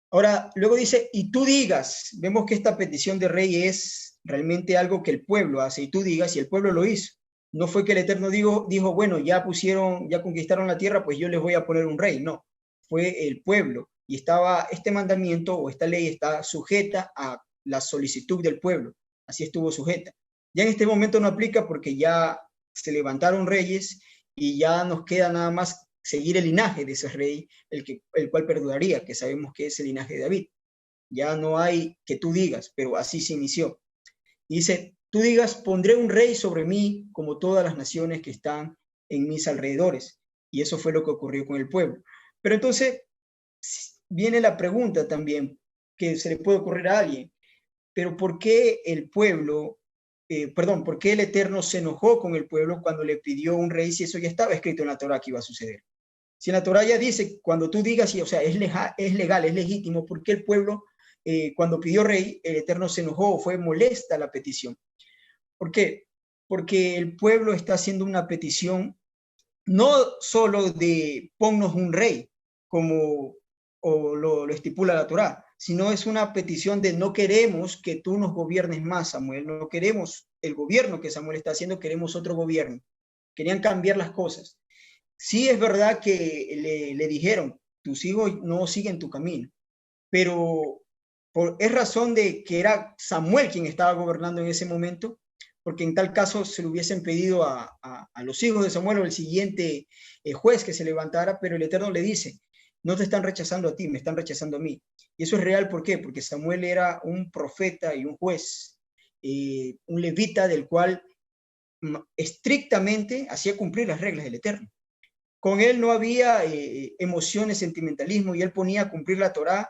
Ahora, luego dice, y tú digas, vemos que esta petición de rey es realmente algo que el pueblo hace, y tú digas, y el pueblo lo hizo. No fue que el Eterno dijo, bueno, ya conquistaron la tierra, pues yo les voy a poner un rey. No, fue el pueblo. Y estaba este mandamiento o esta ley está sujeta a la solicitud del pueblo. Así estuvo sujeta. Ya en este momento no aplica porque ya se levantaron reyes y ya nos queda nada más seguir el linaje de ese rey, el cual perduraría, que sabemos que es el linaje de David. Ya no hay que tú digas, pero así se inició. Y dice, tú digas, pondré un rey sobre mí como todas las naciones que están en mis alrededores. Y eso fue lo que ocurrió con el pueblo. Pero entonces viene la pregunta también que se le puede ocurrir a alguien, pero ¿por qué el pueblo, por qué el Eterno se enojó con el pueblo cuando le pidió un rey si eso ya estaba escrito en la Torá que iba a suceder? Si en la Torá ya dice, cuando tú digas, o sea, es legal, es legítimo, ¿por qué el pueblo, cuando pidió rey, el Eterno se enojó o fue molesta la petición? ¿Por qué? Porque el pueblo está haciendo una petición no solo de ponnos un rey, como lo estipula la Torá, sino es una petición de no queremos que tú nos gobiernes más, Samuel, no queremos el gobierno que Samuel está haciendo, queremos otro gobierno. Querían cambiar las cosas. Sí es verdad que le dijeron, tus hijos no siguen tu camino, pero es razón de que era Samuel quien estaba gobernando en ese momento, porque en tal caso se le hubiesen pedido a los hijos de Samuel o el siguiente juez que se levantara, pero el Eterno le dice, no te están rechazando a ti, me están rechazando a mí. Y eso es real, ¿por qué? Porque Samuel era un profeta y un juez, un levita del cual estrictamente hacía cumplir las reglas del Eterno. Con él no había emociones, sentimentalismo, y él ponía a cumplir la Torá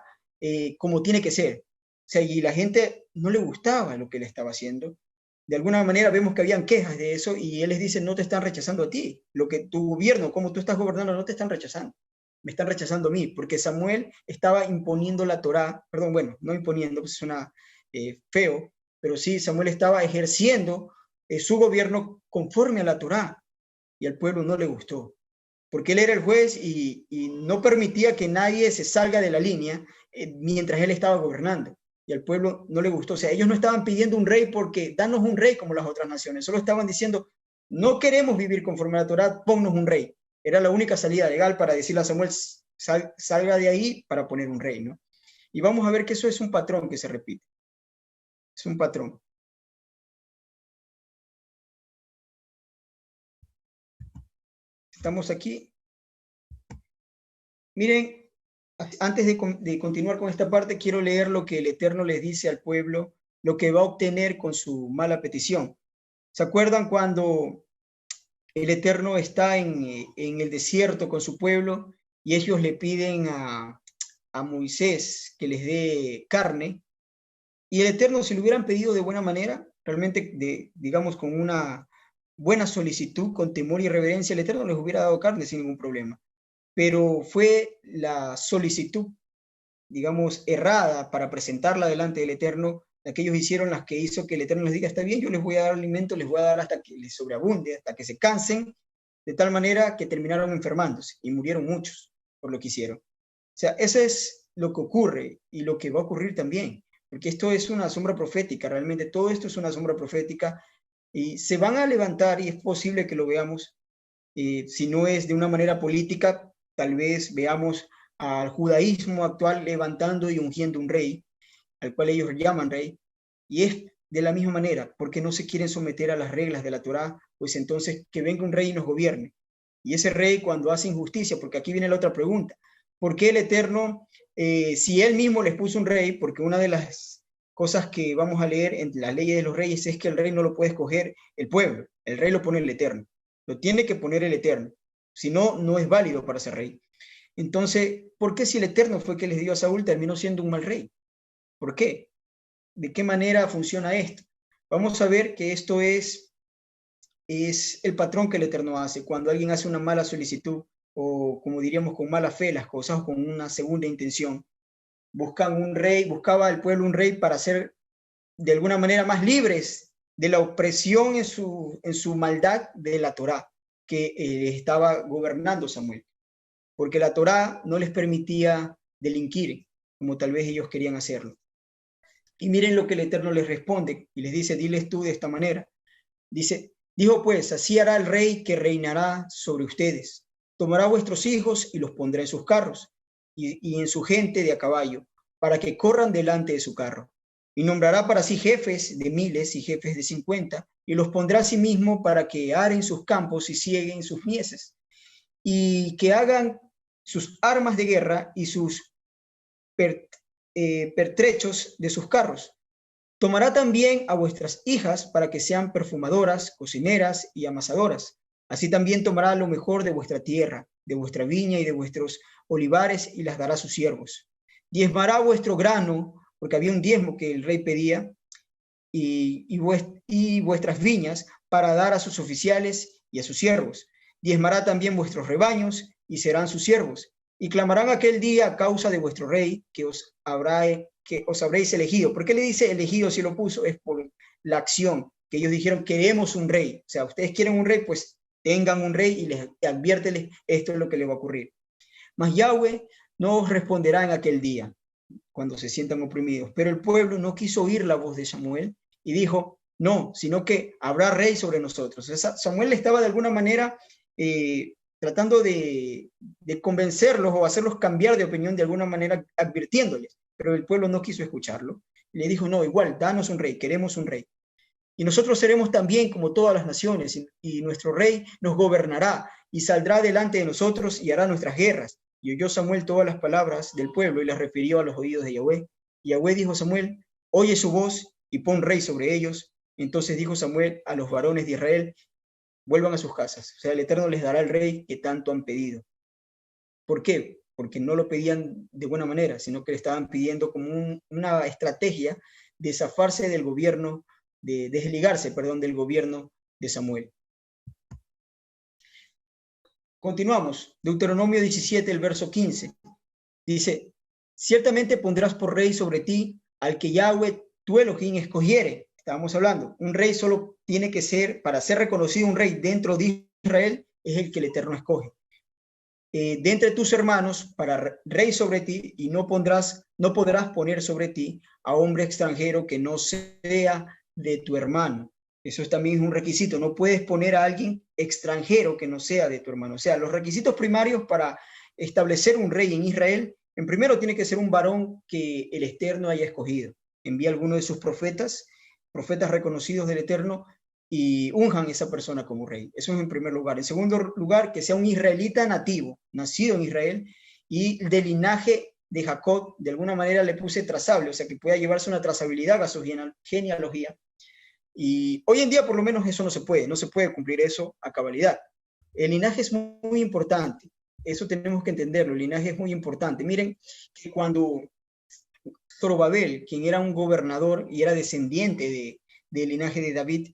como tiene que ser. O sea, y la gente no le gustaba lo que él estaba haciendo. De alguna manera vemos que habían quejas de eso y él les dice, no te están rechazando a ti. Lo que tu gobierno, como tú estás gobernando, no te están rechazando. Me están rechazando a mí, porque Samuel estaba imponiendo la Torá, perdón, bueno, no imponiendo, pues suena feo, pero sí, Samuel estaba ejerciendo su gobierno conforme a la Torá y al pueblo no le gustó, porque él era el juez y no permitía que nadie se salga de la línea mientras él estaba gobernando. Y al pueblo no le gustó. O sea, ellos no estaban pidiendo un rey porque danos un rey como las otras naciones. Solo estaban diciendo, no queremos vivir conforme a la Torá, ponnos un rey. Era la única salida legal para decirle a Samuel, salga de ahí para poner un rey, ¿no? Y vamos a ver que eso es un patrón que se repite. Es un patrón. Estamos aquí. Miren, antes de continuar con esta parte, quiero leer lo que el Eterno les dice al pueblo, lo que va a obtener con su mala petición. ¿Se acuerdan cuando el Eterno está en el desierto con su pueblo y ellos le piden a Moisés que les dé carne? Y el Eterno, si lo hubieran pedido de buena manera, realmente, digamos, con una buena solicitud, con temor y reverencia, el Eterno les hubiera dado carne sin ningún problema. Pero fue la solicitud, digamos, errada para presentarla delante del Eterno, la que ellos hicieron, las que hizo que el Eterno les diga, está bien, yo les voy a dar alimento, les voy a dar hasta que les sobreabunde, hasta que se cansen, de tal manera que terminaron enfermándose y murieron muchos por lo que hicieron. O sea, eso es lo que ocurre y lo que va a ocurrir también, porque esto es una sombra profética, realmente todo esto es una sombra profética y se van a levantar y es posible que lo veamos, si no es de una manera política, tal vez veamos al judaísmo actual levantando y ungiendo un rey, al cual ellos llaman rey, y es de la misma manera, porque no se quieren someter a las reglas de la Torá, pues entonces que venga un rey y nos gobierne. Y ese rey cuando hace injusticia, porque aquí viene la otra pregunta, ¿por qué el Eterno, si él mismo les puso un rey? Porque una de las cosas que vamos a leer en las leyes de los reyes es que el rey no lo puede escoger el pueblo, el rey lo pone el Eterno, lo tiene que poner el Eterno, si no, no es válido para ser rey. Entonces, ¿por qué si el Eterno fue que les dio a Saúl terminó siendo un mal rey? ¿Por qué? ¿De qué manera funciona esto? Vamos a ver que esto es el patrón que el Eterno hace. Cuando alguien hace una mala solicitud, o como diríamos con mala fe las cosas, o con una segunda intención, buscan un rey, buscaba el pueblo un rey para ser de alguna manera más libres de la opresión en su maldad de la Torá, que estaba gobernando Samuel. Porque la Torá no les permitía delinquir, como tal vez ellos querían hacerlo. Y miren lo que el Eterno les responde, y les dice, diles tú de esta manera. Dice, dijo pues, así hará el rey que reinará sobre ustedes. Tomará vuestros hijos y los pondrá en sus carros, y en su gente de a caballo, para que corran delante de su carro. Y nombrará para sí jefes de miles y jefes de 50, y los pondrá a sí mismo para que aren sus campos y cieguen sus mieses, y que hagan sus armas de guerra y sus pertrechos de sus carros. Tomará también a vuestras hijas para que sean perfumadoras, cocineras y amasadoras. Así también tomará lo mejor de vuestra tierra, de vuestra viña y de vuestros olivares y las dará a sus siervos. Diezmará vuestro grano, porque había un diezmo que el rey pedía, y vuestras viñas para dar a sus oficiales y a sus siervos. Diezmará también vuestros rebaños y serán sus siervos. Y clamarán aquel día a causa de vuestro rey que os habréis elegido. ¿Por qué le dice elegido si lo puso? Es por la acción que ellos dijeron, queremos un rey. O sea, ustedes quieren un rey, pues tengan un rey y les adviérteles, esto es lo que les va a ocurrir. Mas Yahweh no os responderá en aquel día, cuando se sientan oprimidos. Pero el pueblo no quiso oír la voz de Samuel y dijo, no, sino que habrá rey sobre nosotros. O sea, Samuel estaba de alguna manera tratando de convencerlos o hacerlos cambiar de opinión de alguna manera, advirtiéndoles, pero el pueblo no quiso escucharlo. Le dijo, no, igual, danos un rey, queremos un rey. Y nosotros seremos también como todas las naciones, y nuestro rey nos gobernará, y saldrá delante de nosotros y hará nuestras guerras. Y oyó Samuel todas las palabras del pueblo y las refirió a los oídos de Yahweh. Y Yahweh dijo a Samuel, oye su voz y pon rey sobre ellos. Entonces dijo Samuel a los varones de Israel, vuelvan a sus casas. O sea, el Eterno les dará el rey que tanto han pedido. ¿Por qué? Porque no lo pedían de buena manera, sino que le estaban pidiendo como una estrategia de zafarse del gobierno, de desligarse, del gobierno de Samuel. Continuamos. Deuteronomio 17, el verso 15. Dice, ciertamente pondrás por rey sobre ti al que Yahweh tu Elohim escogiere. Estábamos hablando, un rey solo tiene que ser, para ser reconocido un rey dentro de Israel, es el que el Eterno escoge. De entre tus hermanos, para rey sobre ti, y no podrás poner sobre ti a hombre extranjero que no sea de tu hermano. Eso también es un requisito. No puedes poner a alguien extranjero que no sea de tu hermano. O sea, los requisitos primarios para establecer un rey en Israel, en primero tiene que ser un varón que el Eterno haya escogido. Envía a alguno de sus profetas reconocidos del Eterno, y unjan a esa persona como rey. Eso es en primer lugar. En segundo lugar, que sea un israelita nativo, nacido en Israel, y de linaje de Jacob, de alguna manera le puse trazable, o sea, que pueda llevarse una trazabilidad a su genealogía. Y hoy en día, por lo menos, eso no se puede cumplir eso a cabalidad. El linaje es muy importante, eso tenemos que entenderlo, el linaje es muy importante. Miren que cuando Zorobabel, quien era un gobernador y era descendiente del linaje de David,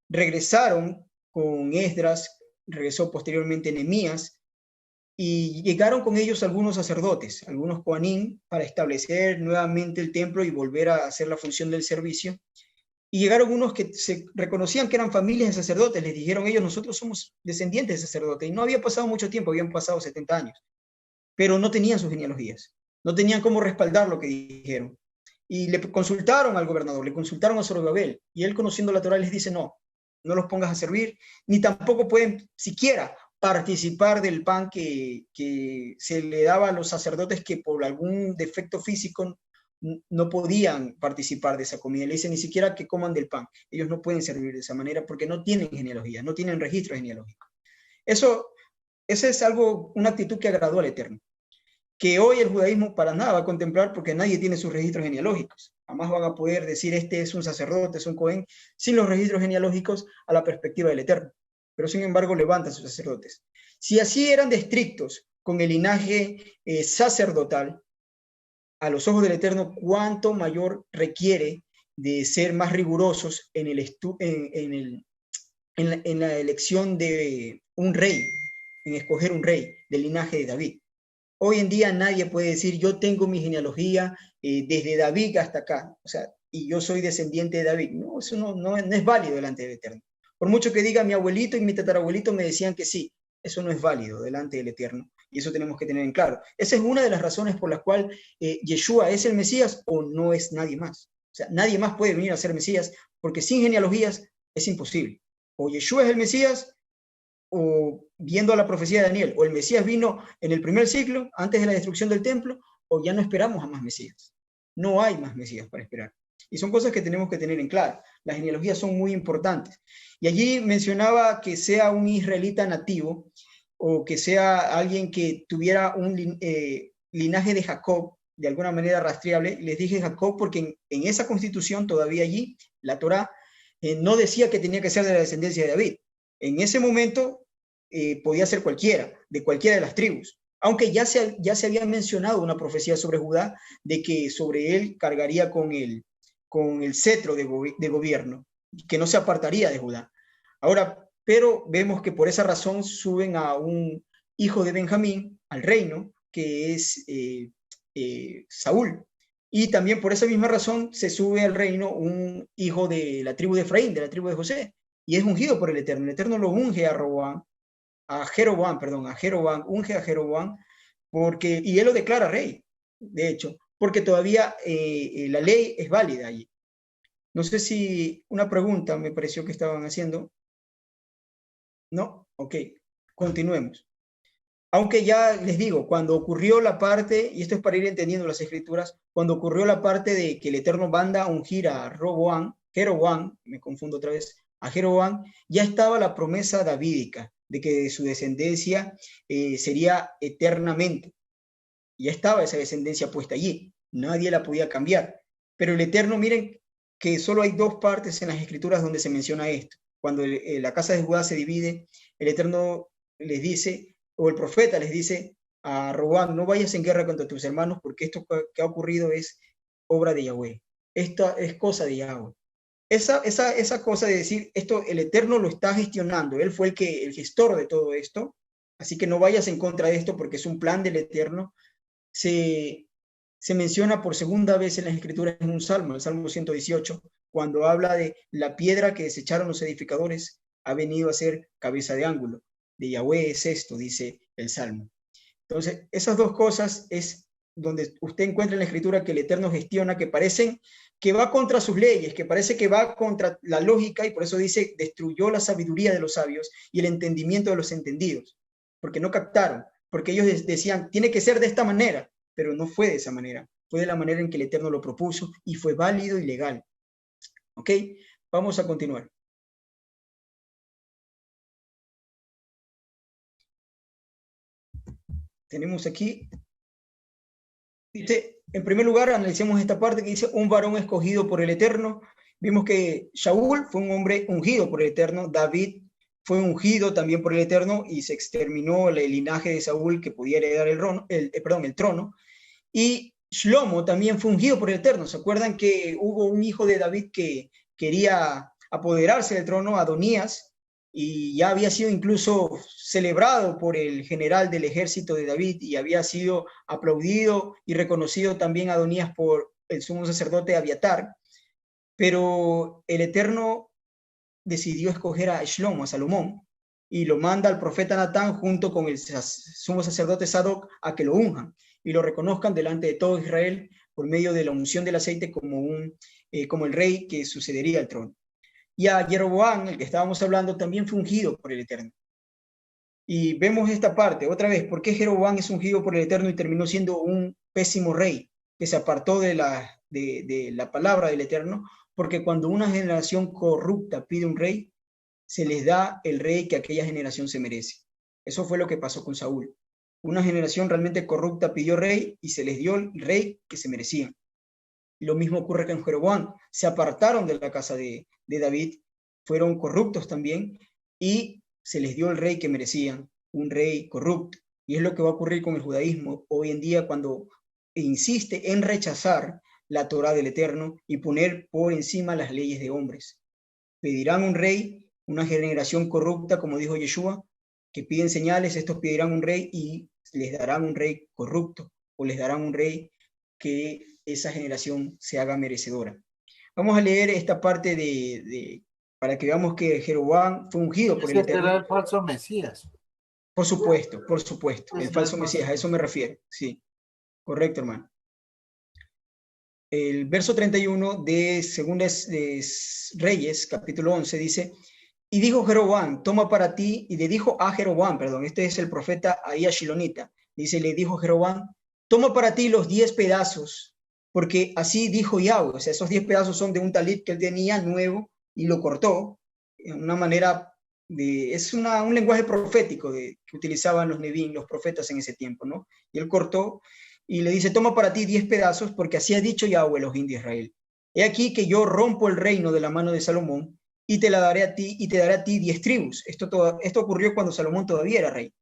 regresaron con Esdras, regresó posteriormente Nehemías, y llegaron con ellos algunos sacerdotes, algunos coanín, para establecer nuevamente el templo y volver a hacer la función del servicio. Y llegaron unos que se reconocían que eran familias de sacerdotes, les dijeron ellos, nosotros somos descendientes de sacerdotes, y no había pasado mucho tiempo, habían pasado 70 años, pero no tenían sus genealogías, no tenían cómo respaldar lo que dijeron. Y le consultaron al gobernador, le consultaron a Zorobabel, y él, conociendo la Torá, les dice, no los pongas a servir, ni tampoco pueden siquiera participar del pan que se le daba a los sacerdotes que por algún defecto físico no podían participar de esa comida. Le dice, ni siquiera que coman del pan. Ellos no pueden servir de esa manera porque no tienen genealogía, no tienen registro genealógico. Eso es algo, una actitud que agradó al Eterno, que hoy el judaísmo para nada va a contemplar porque nadie tiene sus registros genealógicos. Jamás van a poder decir este es un sacerdote, es un cohen, sin los registros genealógicos a la perspectiva del Eterno. Pero sin embargo levantan sus sacerdotes. Si así eran de estrictos con el linaje sacerdotal, a los ojos del Eterno, ¿cuánto mayor requiere de ser más rigurosos en la elección de un rey, en escoger un rey del linaje de David? Hoy en día nadie puede decir, yo tengo mi genealogía desde David hasta acá, o sea, y yo soy descendiente de David. No, eso no es válido delante del Eterno. Por mucho que diga mi abuelito y mi tatarabuelito me decían que sí, eso no es válido delante del Eterno. Y eso tenemos que tener en claro. Esa es una de las razones por las cuales Yeshua es el Mesías o no es nadie más. O sea, nadie más puede venir a ser Mesías porque sin genealogías es imposible. O Yeshua es el Mesías, o viendo la profecía de Daniel, o el Mesías vino en el primer siglo, antes de la destrucción del templo, o ya no esperamos a más Mesías. No hay más Mesías para esperar. Y son cosas que tenemos que tener en claro. Las genealogías son muy importantes. Y allí mencionaba que sea un israelita nativo, o que sea alguien que tuviera un linaje de Jacob, de alguna manera rastreable. Les dije Jacob porque en esa constitución, todavía allí, la Torá, no decía que tenía que ser de la descendencia de David. En ese momento podía ser cualquiera, de cualquiera de las tribus. Aunque ya se había mencionado una profecía sobre Judá, de que sobre él cargaría con el cetro de gobierno, que no se apartaría de Judá. Ahora, pero vemos que por esa razón suben a un hijo de Benjamín al reino, que es Saúl. Y también por esa misma razón se sube al reino un hijo de la tribu de Efraín, de la tribu de José, y es ungido por el Eterno. El Eterno lo unge a Jeroboam, unge a Jeroboam, y él lo declara rey, de hecho, porque todavía la ley es válida allí. No sé si una pregunta me pareció que estaban haciendo. ¿No? Ok, continuemos. Aunque ya les digo, cuando ocurrió la parte, y esto es para ir entendiendo las escrituras, cuando ocurrió la parte de que el Eterno manda a ungir a Jeroboam, me confundo otra vez, a Jeroboam, ya estaba la promesa davídica de que su descendencia sería eternamente. Ya estaba esa descendencia puesta allí, nadie la podía cambiar. Pero el Eterno, miren que solo hay dos partes en las escrituras donde se menciona esto. Cuando la casa de Judá se divide, el Eterno les dice, o el profeta les dice a Roboam, no vayas en guerra contra tus hermanos porque esto que ha ocurrido es obra de Yahweh. Esta es cosa de Yahweh. Esa cosa de decir, esto el Eterno lo está gestionando, él fue el gestor de todo esto, así que no vayas en contra de esto porque es un plan del Eterno. Se menciona por segunda vez en las escrituras en un salmo, el Salmo 118, cuando habla de la piedra que desecharon los edificadores ha venido a ser cabeza de ángulo. De Yahweh es esto, dice el Salmo. Entonces, esas dos cosas es donde usted encuentra en la escritura que el Eterno gestiona, que parecen que va contra sus leyes, que parece que va contra la lógica, y por eso dice, destruyó la sabiduría de los sabios y el entendimiento de los entendidos, porque no captaron, porque ellos decían, tiene que ser de esta manera, pero no fue de esa manera, fue de la manera en que el Eterno lo propuso y fue válido y legal. ¿Ok? Vamos a continuar. Tenemos aquí, dice, en primer lugar, analicemos esta parte que dice, un varón escogido por el Eterno. Vimos que Shaul fue un hombre ungido por el Eterno, David fue ungido también por el Eterno y se exterminó el linaje de Saúl que podía heredar el trono. Y Shlomo también fue ungido por el Eterno. ¿Se acuerdan que hubo un hijo de David que quería apoderarse del trono, Adonías, y ya había sido incluso celebrado por el general del ejército de David y había sido aplaudido y reconocido también Adonías por el sumo sacerdote Abiatar, pero el Eterno decidió escoger a Shlomo, a Salomón, y lo manda al profeta Natán junto con el sumo sacerdote Sadoc a que lo unjan y lo reconozcan delante de todo Israel por medio de la unción del aceite como el rey que sucedería al trono. Y a Jeroboam, el que estábamos hablando, también fue ungido por el Eterno. Y vemos esta parte, otra vez, ¿por qué Jeroboam es ungido por el Eterno y terminó siendo un pésimo rey que se apartó de la palabra del Eterno? Porque cuando una generación corrupta pide un rey, se les da el rey que aquella generación se merece. Eso fue lo que pasó con Saúl. Una generación realmente corrupta pidió rey y se les dio el rey que se merecían. Lo mismo ocurre con Jeroboam. Se apartaron de la casa de David, fueron corruptos también y se les dio el rey que merecían, un rey corrupto. Y es lo que va a ocurrir con el judaísmo hoy en día cuando insiste en rechazar la Torá del Eterno y poner por encima las leyes de hombres. Pedirán un rey, una generación corrupta, como dijo Yeshua, que piden señales, estos pedirán un rey y les darán un rey corrupto o les darán un rey que esa generación se haga merecedora. Vamos a leer esta parte para que veamos que Jeroboam fue ungido por el Eterno. Era el falso Mesías. Por supuesto, el falso Mesías, a eso me refiero. Sí, correcto, hermano. El verso 31 de Segunda de Reyes, capítulo 11, dice: y dijo Jeroboam, toma para ti, y le dijo a Jeroboam, perdón, este es el profeta Ahías Shilonita, dice, le dijo Jeroboam, toma para ti los 10 pedazos, porque así dijo Yahweh, o sea, esos 10 pedazos son de un talit que él tenía nuevo, y lo cortó, en una manera, un lenguaje profético que utilizaban los Nevín, los profetas en ese tiempo, ¿no? Y él cortó, y le dice, toma para ti 10 pedazos, porque así ha dicho Yahweh, Elohim de Israel. He aquí que yo rompo el reino de la mano de Salomón, y te la daré a ti, y te daré a ti 10 tribus. Esto ocurrió cuando Salomón todavía era rey.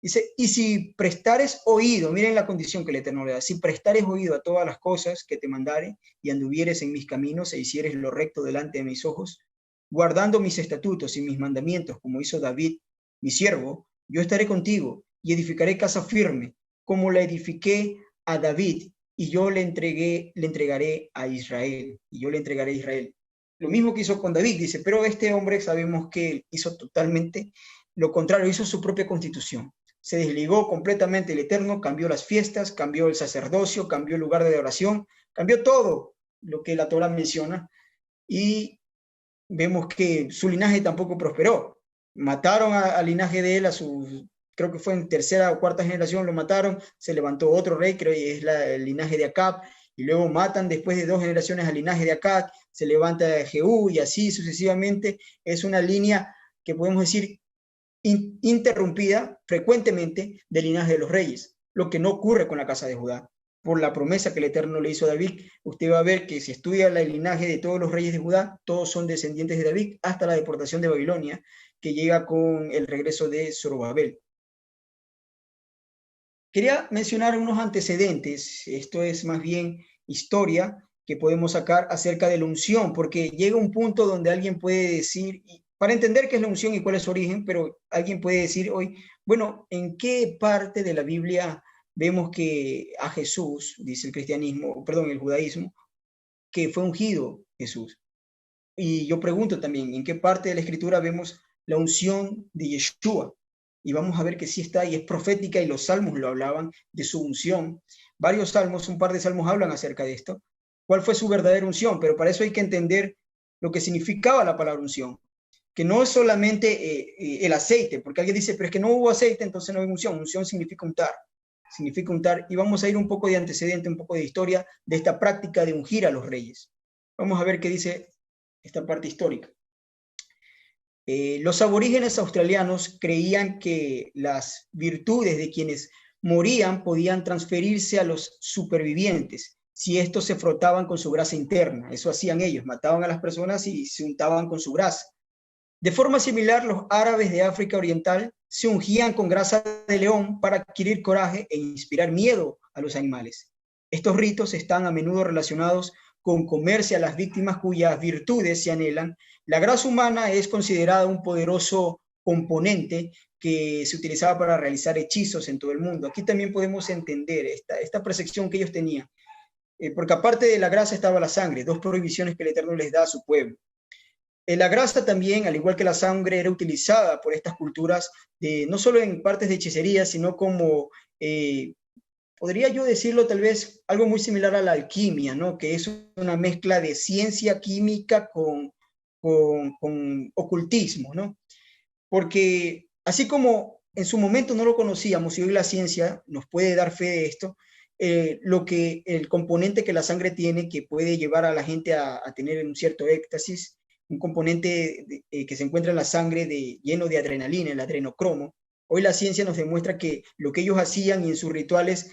Dice, y si prestares oído, miren la condición que el Eterno le da, si prestares oído a todas las cosas que te mandare, y anduvieres en mis caminos, e hicieres lo recto delante de mis ojos, guardando mis estatutos y mis mandamientos, como hizo David, mi siervo, yo estaré contigo, y edificaré casa firme, como la edifiqué a David, y yo le entregaré a Israel, Lo mismo que hizo con David, dice, pero este hombre sabemos que hizo totalmente lo contrario, hizo su propia constitución. Se desligó completamente el Eterno, cambió las fiestas, cambió el sacerdocio, cambió el lugar de adoración, cambió todo lo que la Torá menciona y vemos que su linaje tampoco prosperó. Mataron al linaje de él, creo que fue en tercera o cuarta generación, lo mataron, se levantó otro rey, creo que es el linaje de Acab, y luego matan después de 2 generaciones al linaje de Acab, se levanta Jehú y así sucesivamente. Es una línea que podemos decir interrumpida frecuentemente del linaje de los reyes, lo que no ocurre con la casa de Judá. Por la promesa que el Eterno le hizo a David, usted va a ver que si estudia el linaje de todos los reyes de Judá, todos son descendientes de David hasta la deportación de Babilonia, que llega con el regreso de Zorobabel. Quería mencionar unos antecedentes, esto es más bien historia que podemos sacar acerca de la unción, porque llega un punto donde alguien puede decir, para entender qué es la unción y cuál es su origen, pero alguien puede decir hoy, bueno, ¿en qué parte de la Biblia vemos que a Jesús, dice el judaísmo, que fue ungido Jesús? Y yo pregunto también, ¿en qué parte de la Escritura vemos la unción de Yeshua? Y vamos a ver que sí está y es profética y los salmos lo hablaban de su unción. Varios salmos, un par de salmos hablan acerca de esto. ¿Cuál fue su verdadera unción? Pero para eso hay que entender lo que significaba la palabra unción. Que no es solamente el aceite, porque alguien dice, pero es que no hubo aceite, entonces no hay unción. Unción significa untar. Significa untar. Y vamos a ir un poco de antecedente, un poco de historia de esta práctica de ungir a los reyes. Vamos a ver qué dice esta parte histórica. Los aborígenes australianos creían que las virtudes de quienes morían podían transferirse a los supervivientes si estos se frotaban con su grasa interna. Eso hacían ellos, mataban a las personas y se untaban con su grasa. De forma similar, los árabes de África Oriental se ungían con grasa de león para adquirir coraje e inspirar miedo a los animales. Estos ritos están a menudo relacionados con comerse a las víctimas cuyas virtudes se anhelan, La grasa humana es considerada un poderoso componente que se utilizaba para realizar hechizos en todo el mundo. Aquí también podemos entender esta percepción que ellos tenían, porque aparte de la grasa estaba la sangre, dos prohibiciones que el Eterno les da a su pueblo. La grasa también, al igual que la sangre, era utilizada por estas culturas no solo en partes de hechicería, sino como, podría yo decirlo tal vez, algo muy similar a la alquimia, ¿no? Que es una mezcla de ciencia química con ocultismo, ¿no? Porque así como en su momento no lo conocíamos y hoy la ciencia nos puede dar fe de esto, el componente que la sangre tiene que puede llevar a la gente a tener un cierto éxtasis, un componente que se encuentra en la sangre lleno de adrenalina, el adrenocromo. Hoy la ciencia nos demuestra que lo que ellos hacían y en sus rituales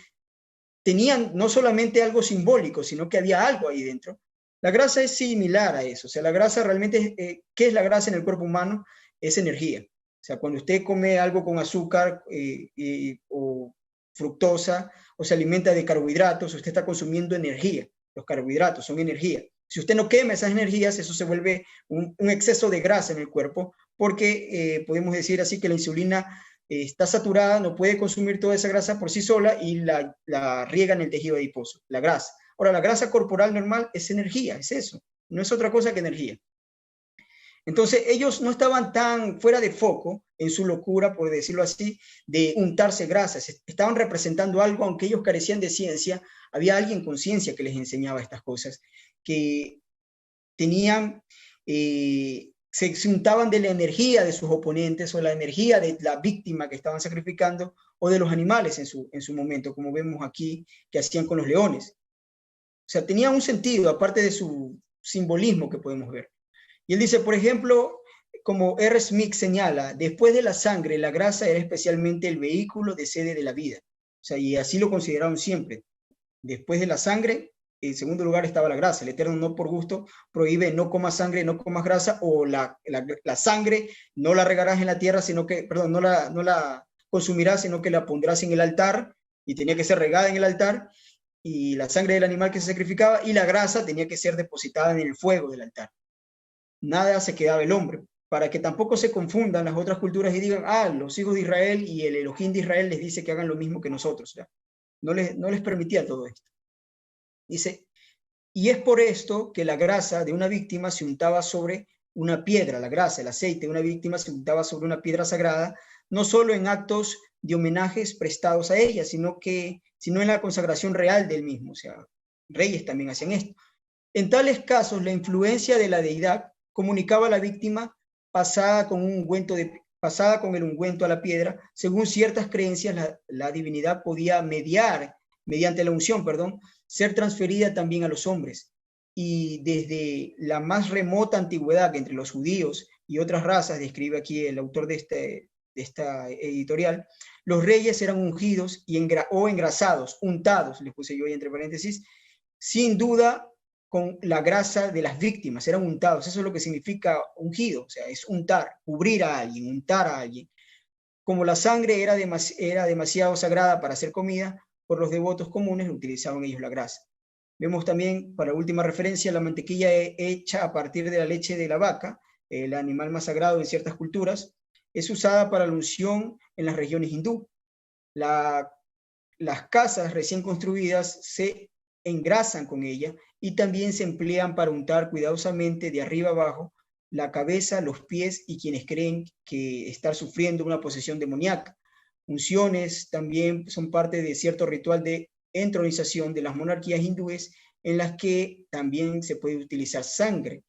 tenían no solamente algo simbólico, sino que había algo ahí dentro. La grasa es similar a eso. O sea, la grasa realmente, ¿qué es la grasa en el cuerpo humano? Es energía. O sea, cuando usted come algo con azúcar o fructosa o se alimenta de carbohidratos, usted está consumiendo energía. Los carbohidratos son energía. Si usted no quema esas energías, eso se vuelve un exceso de grasa en el cuerpo, porque podemos decir así que la insulina está saturada, no puede consumir toda esa grasa por sí sola y la riega en el tejido adiposo, la grasa. Ahora, la grasa corporal normal es energía, es eso, no es otra cosa que energía. Entonces, ellos no estaban tan fuera de foco en su locura, por decirlo así, de untarse grasas. Estaban representando algo, aunque ellos carecían de ciencia, había alguien con ciencia que les enseñaba estas cosas, que tenían, se untaban de la energía de sus oponentes o la energía de la víctima que estaban sacrificando o de los animales en su momento, como vemos aquí que hacían con los leones. O sea, tenía un sentido, aparte de su simbolismo que podemos ver. Y él dice, por ejemplo, como R. Smith señala, después de la sangre, la grasa era especialmente el vehículo de sede de la vida. O sea, y así lo consideraron siempre. Después de la sangre, en segundo lugar estaba la grasa. El Eterno no por gusto prohíbe no comas sangre, no comas grasa, o la sangre no la regarás en la tierra, sino que, perdón, no la consumirás, sino que la pondrás en el altar, y tenía que ser regada en el altar, y la sangre del animal que se sacrificaba, y la grasa tenía que ser depositada en el fuego del altar. Nada se quedaba el hombre, para que tampoco se confundan las otras culturas y digan, los hijos de Israel y el Elohim de Israel les dice que hagan lo mismo que nosotros. ¿Ya? No les permitía todo esto. Dice, y es por esto que la grasa de una víctima se untaba sobre una piedra, la grasa, el aceite de una víctima se untaba sobre una piedra sagrada, no solo en actos de homenajes prestados a ella, sino en la consagración real del mismo. O sea, reyes también hacían esto. En tales casos, la influencia de la deidad comunicaba a la víctima pasada con el ungüento a la piedra. Según ciertas creencias, la divinidad podía mediante la unción, ser transferida también a los hombres. Y desde la más remota antigüedad entre los judíos y otras razas, describe aquí el autor de esta editorial, los reyes eran ungidos o engrasados, untados, les puse yo ahí entre paréntesis, sin duda con la grasa de las víctimas, eran untados. Eso es lo que significa ungido, o sea, es untar, cubrir a alguien, untar a alguien. Como la sangre era demasiado sagrada para ser comida, por los devotos comunes utilizaban ellos la grasa. Vemos también, para última referencia, la mantequilla hecha a partir de la leche de la vaca, el animal más sagrado en ciertas culturas, es usada para la unción en las regiones hindú. Las casas recién construidas se engrasan con ella y también se emplean para untar cuidadosamente de arriba abajo la cabeza, los pies y quienes creen que están sufriendo una posesión demoníaca. Unciones también son parte de cierto ritual de entronización de las monarquías hindúes en las que también se puede utilizar sangre.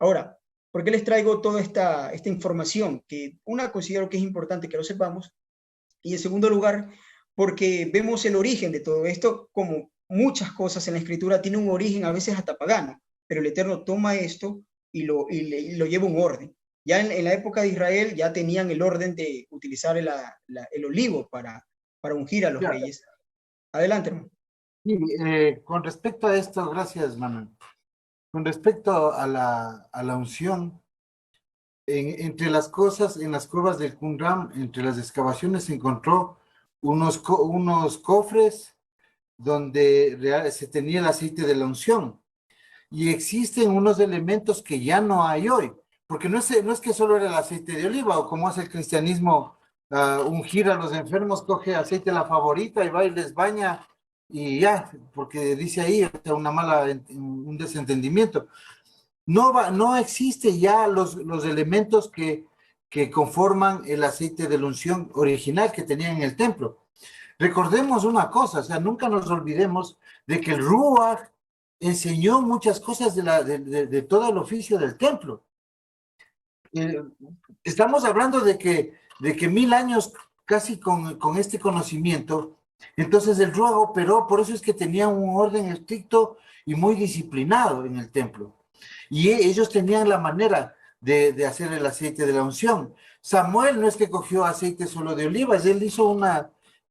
Ahora, ¿por qué les traigo toda esta información? Que considero que es importante que lo sepamos, y en segundo lugar, porque vemos el origen de todo esto, como muchas cosas en la Escritura tienen un origen a veces hasta pagano, pero el Eterno toma esto y lo lleva a un orden. Ya en la época de Israel ya tenían el orden de utilizar el olivo para ungir a los reyes. Adelante, hermano. Sí, con respecto a esto, gracias, Manuel. Con respecto a la unción, entre las cosas, en las cuevas del Qumran, entre las excavaciones se encontró unos cofres donde se tenía el aceite de la unción. Y existen unos elementos que ya no hay hoy. porque no es que solo era el aceite de oliva, o como hace el cristianismo, ungir a los enfermos, coge aceite la favorita y va y les baña, y ya, porque dice ahí, o sea, un desentendimiento. No existe ya los elementos que conforman el aceite de la unción original que tenían en el templo. Recordemos una cosa, o sea, nunca nos olvidemos de que el Ruach enseñó muchas cosas de todo el oficio del templo. Estamos hablando de que 1000 años casi con este conocimiento, entonces el Ruach operó, por eso es que tenía un orden estricto y muy disciplinado en el templo. Y ellos tenían la manera de hacer el aceite de la unción. Samuel no es que cogió aceite solo de olivas, él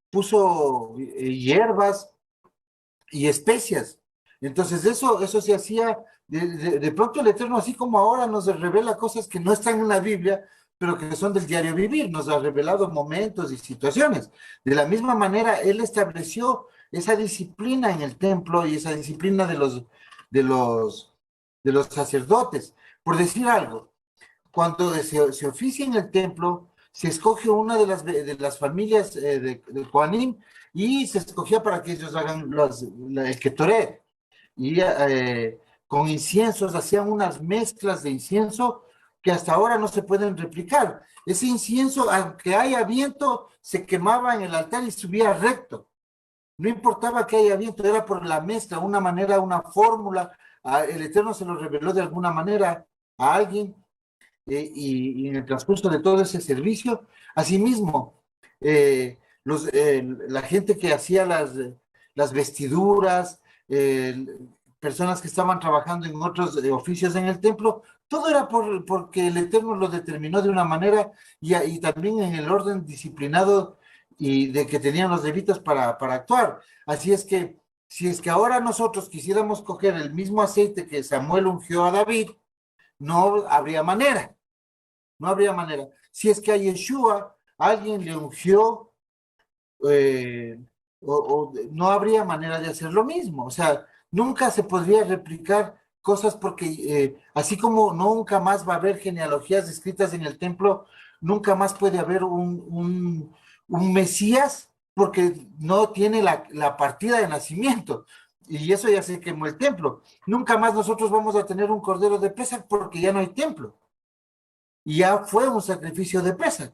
puso hierbas y especias. Entonces eso se hacía, de pronto el Eterno, así como ahora nos revela cosas que no están en la Biblia, pero que son del diario vivir, nos ha revelado momentos y situaciones. De la misma manera, Él estableció esa disciplina en el templo y esa disciplina de los sacerdotes. Por decir algo, cuando se oficia en el templo, se escoge una de las familias de Kohanim y se escogía para que ellos hagan el Ketoret. Y con inciensos hacían unas mezclas de incienso que hasta ahora no se pueden replicar. Ese incienso, aunque haya viento, se quemaba en el altar y subía recto. No importaba que haya viento, era por la mezcla, una manera, una fórmula. El Eterno se lo reveló de alguna manera a alguien y en el transcurso de todo ese servicio. Asimismo, la gente que hacía las vestiduras, personas que estaban trabajando en otros oficios en el templo, todo era porque el Eterno lo determinó de una manera y también en el orden disciplinado y de que tenían los levitas para actuar. Así es que, si es que ahora nosotros quisiéramos coger el mismo aceite que Samuel ungió a David, no habría manera. No habría manera. Si es que a Yeshua alguien le ungió, no habría manera de hacer lo mismo. O sea, nunca se podría replicar cosas porque así como nunca más va a haber genealogías escritas en el templo, nunca más puede haber un Mesías porque no tiene la partida de nacimiento. Y eso ya se quemó el templo. Nunca más nosotros vamos a tener un cordero de Pesach porque ya no hay templo. Y ya fue un sacrificio de Pesach.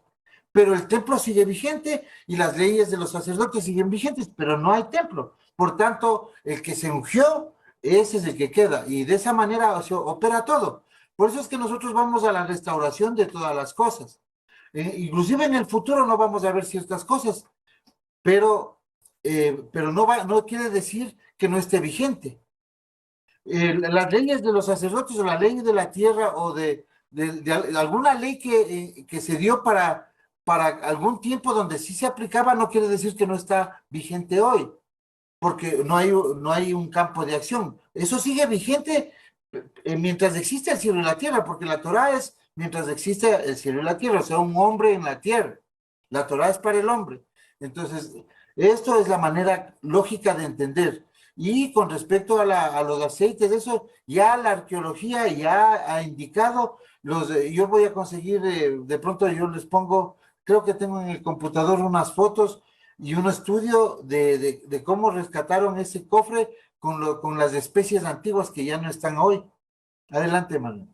Pero el templo sigue vigente y las leyes de los sacerdotes siguen vigentes, pero no hay templo. Por tanto, el que se ungió, ese es el que queda. Y de esa manera opera todo. Por eso es que nosotros vamos a la restauración de todas las cosas. Inclusive en el futuro no vamos a ver ciertas cosas, pero no quiere decir que no esté vigente. Las leyes de los sacerdotes o la ley de la tierra o de alguna ley que se dio para algún tiempo donde sí se aplicaba, no quiere decir que no está vigente hoy, porque no hay un campo de acción. Eso sigue vigente mientras existe el cielo y la tierra, porque la Torah es mientras existe el cielo y la tierra, o sea, un hombre en la tierra. La Torah es para el hombre. Entonces, esto es la manera lógica de entender. Y con respecto a los aceites, eso ya la arqueología ya ha indicado, yo voy a conseguir, de pronto yo les pongo, creo que tengo en el computador unas fotos y un estudio de cómo rescataron ese cofre con las especies antiguas que ya no están hoy. Adelante, Manuel.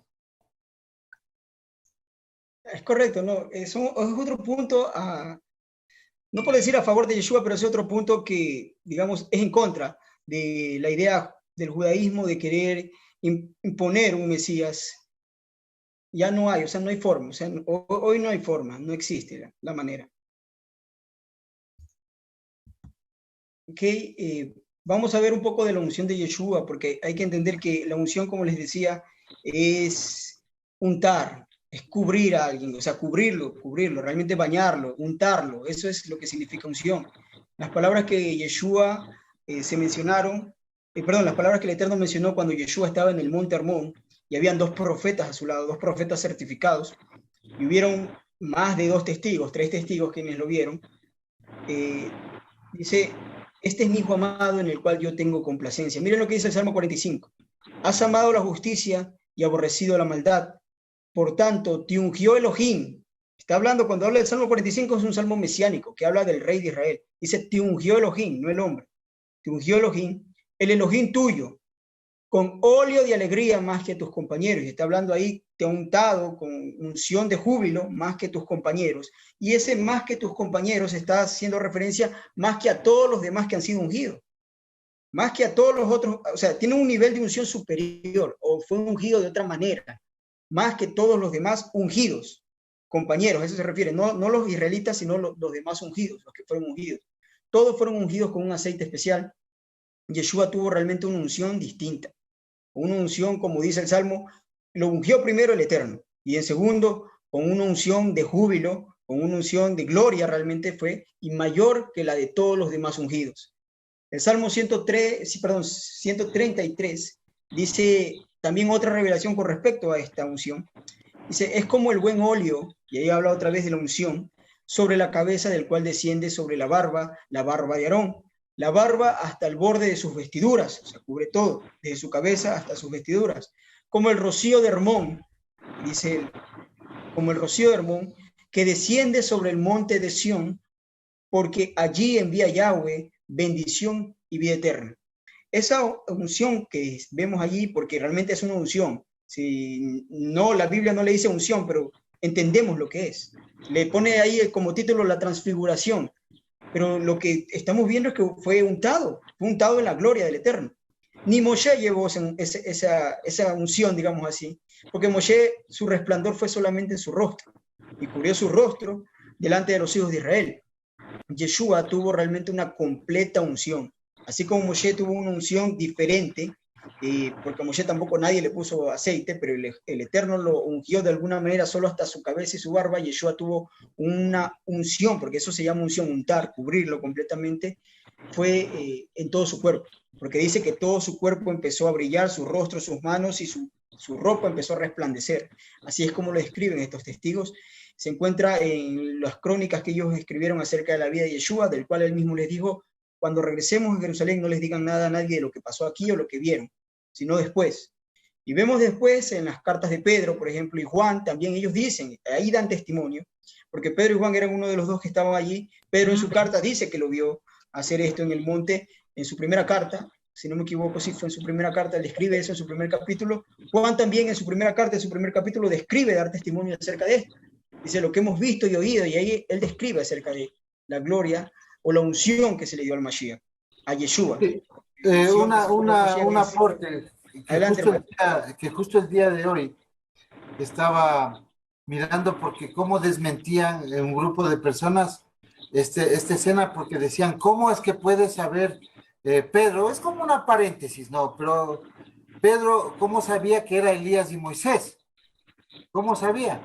Es correcto, ¿no? Es otro punto, no por decir a favor de Yeshua, pero es otro punto que, digamos, es en contra de la idea del judaísmo de querer imponer un Mesías. Ya no hay, o sea, no hay forma, o sea, hoy no hay forma, no existe la manera. Ok, vamos a ver un poco de la unción de Yeshua, porque hay que entender que la unción, como les decía, es untar, es cubrir a alguien, o sea, cubrirlo, realmente bañarlo, untarlo, eso es lo que significa unción. Las palabras que Yeshua se mencionaron, las palabras que el Eterno mencionó cuando Yeshua estaba en el monte Hermón, y habían 2 profetas a su lado, 2 profetas certificados, y hubieron más de 2 testigos, 3 testigos quienes lo vieron. Dice, este es mi hijo amado en el cual yo tengo complacencia. Miren lo que dice el Salmo 45. Has amado la justicia y aborrecido la maldad. Por tanto, te ungió Elohim. Está hablando, cuando habla del Salmo 45, es un salmo mesiánico que habla del rey de Israel. Dice, te ungió Elohim, no el hombre. Te ungió Elohim, el Elohim tuyo, con óleo de alegría más que tus compañeros. Y está hablando ahí, te ha untado con unción de júbilo más que tus compañeros. Y ese más que tus compañeros está haciendo referencia más que a todos los demás que han sido ungidos. Más que a todos los otros, o sea, tiene un nivel de unción superior o fue ungido de otra manera. Más que todos los demás ungidos. Compañeros, a eso se refiere. No los israelitas, sino los demás ungidos, los que fueron ungidos. Todos fueron ungidos con un aceite especial. Yeshua tuvo realmente una unción distinta. Una unción, como dice el Salmo, lo ungió primero el Eterno, y en segundo, con una unción de júbilo, con una unción de gloria realmente fue, y mayor que la de todos los demás ungidos. El Salmo 133 dice también otra revelación con respecto a esta unción. Dice, es como el buen óleo, y ahí habla otra vez de la unción, sobre la cabeza del cual desciende sobre la barba de Aarón. La barba hasta el borde de sus vestiduras, o sea, cubre todo, desde su cabeza hasta sus vestiduras. Como el rocío de Hermón, dice él, como el rocío de Hermón, que desciende sobre el monte de Sión, porque allí envía Yahweh bendición y vida eterna. Esa unción que vemos allí, porque realmente es una unción, si no, la Biblia no le dice unción, pero entendemos lo que es. Le pone ahí como título la transfiguración. Pero lo que estamos viendo es que fue untado en la gloria del Eterno. Ni Moshe llevó esa unción, digamos así, porque Moshe, su resplandor fue solamente en su rostro, y cubrió su rostro delante de los hijos de Israel. Yeshua tuvo realmente una completa unción, así como Moshe tuvo una unción diferente, porque a Moshe tampoco nadie le puso aceite, pero el Eterno lo ungió de alguna manera solo hasta su cabeza y su barba. Yeshua tuvo una unción, porque eso se llama unción, untar, cubrirlo completamente, fue en todo su cuerpo, porque dice que todo su cuerpo empezó a brillar, su rostro, sus manos y su ropa empezó a resplandecer. Así es como lo describen estos testigos. Se encuentra en las crónicas que ellos escribieron acerca de la vida de Yeshua, del cual él mismo les dijo, cuando regresemos a Jerusalén no les digan nada a nadie de lo que pasó aquí o lo que vieron, sino después. Y vemos después en las cartas de Pedro, por ejemplo, y Juan, también ellos dicen, ahí dan testimonio, porque Pedro y Juan eran uno de los dos que estaban allí. Pedro en su carta dice que lo vio hacer esto en el monte, en su primera carta, si no me equivoco, sí fue en su primera carta, él describe eso en su primer capítulo. Juan también en su primera carta, en su primer capítulo, describe dar testimonio acerca de esto. Dice lo que hemos visto y oído, y ahí él describe acerca de la gloria o la unción que se le dio al Mashiach, a Yeshua. Un aporte, Adelante, que justo el día de hoy estaba mirando porque cómo desmentían un grupo de personas esta escena, porque decían, ¿cómo es que puede saber Pedro? Es como una paréntesis, ¿no? Pero Pedro, ¿cómo sabía que era Elías y Moisés? ¿Cómo sabía?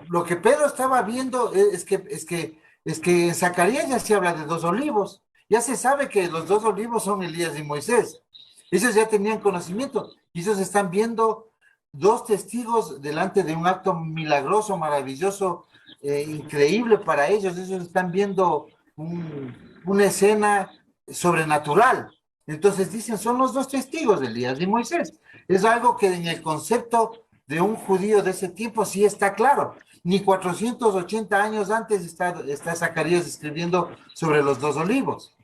Lo que Pedro estaba viendo es que en Zacarías ya se habla de 2 olivos. Ya se sabe que los 2 olivos son Elías y Moisés. Ellos ya tenían conocimiento. Y ellos están viendo 2 testigos delante de un acto milagroso, maravilloso, increíble para ellos. Ellos están viendo una escena sobrenatural. Entonces dicen, son los 2 testigos de Elías y Moisés. Es algo que en el concepto de un judío de ese tiempo sí está claro. Ni 480 años antes está Zacarías escribiendo sobre los 2 olivos.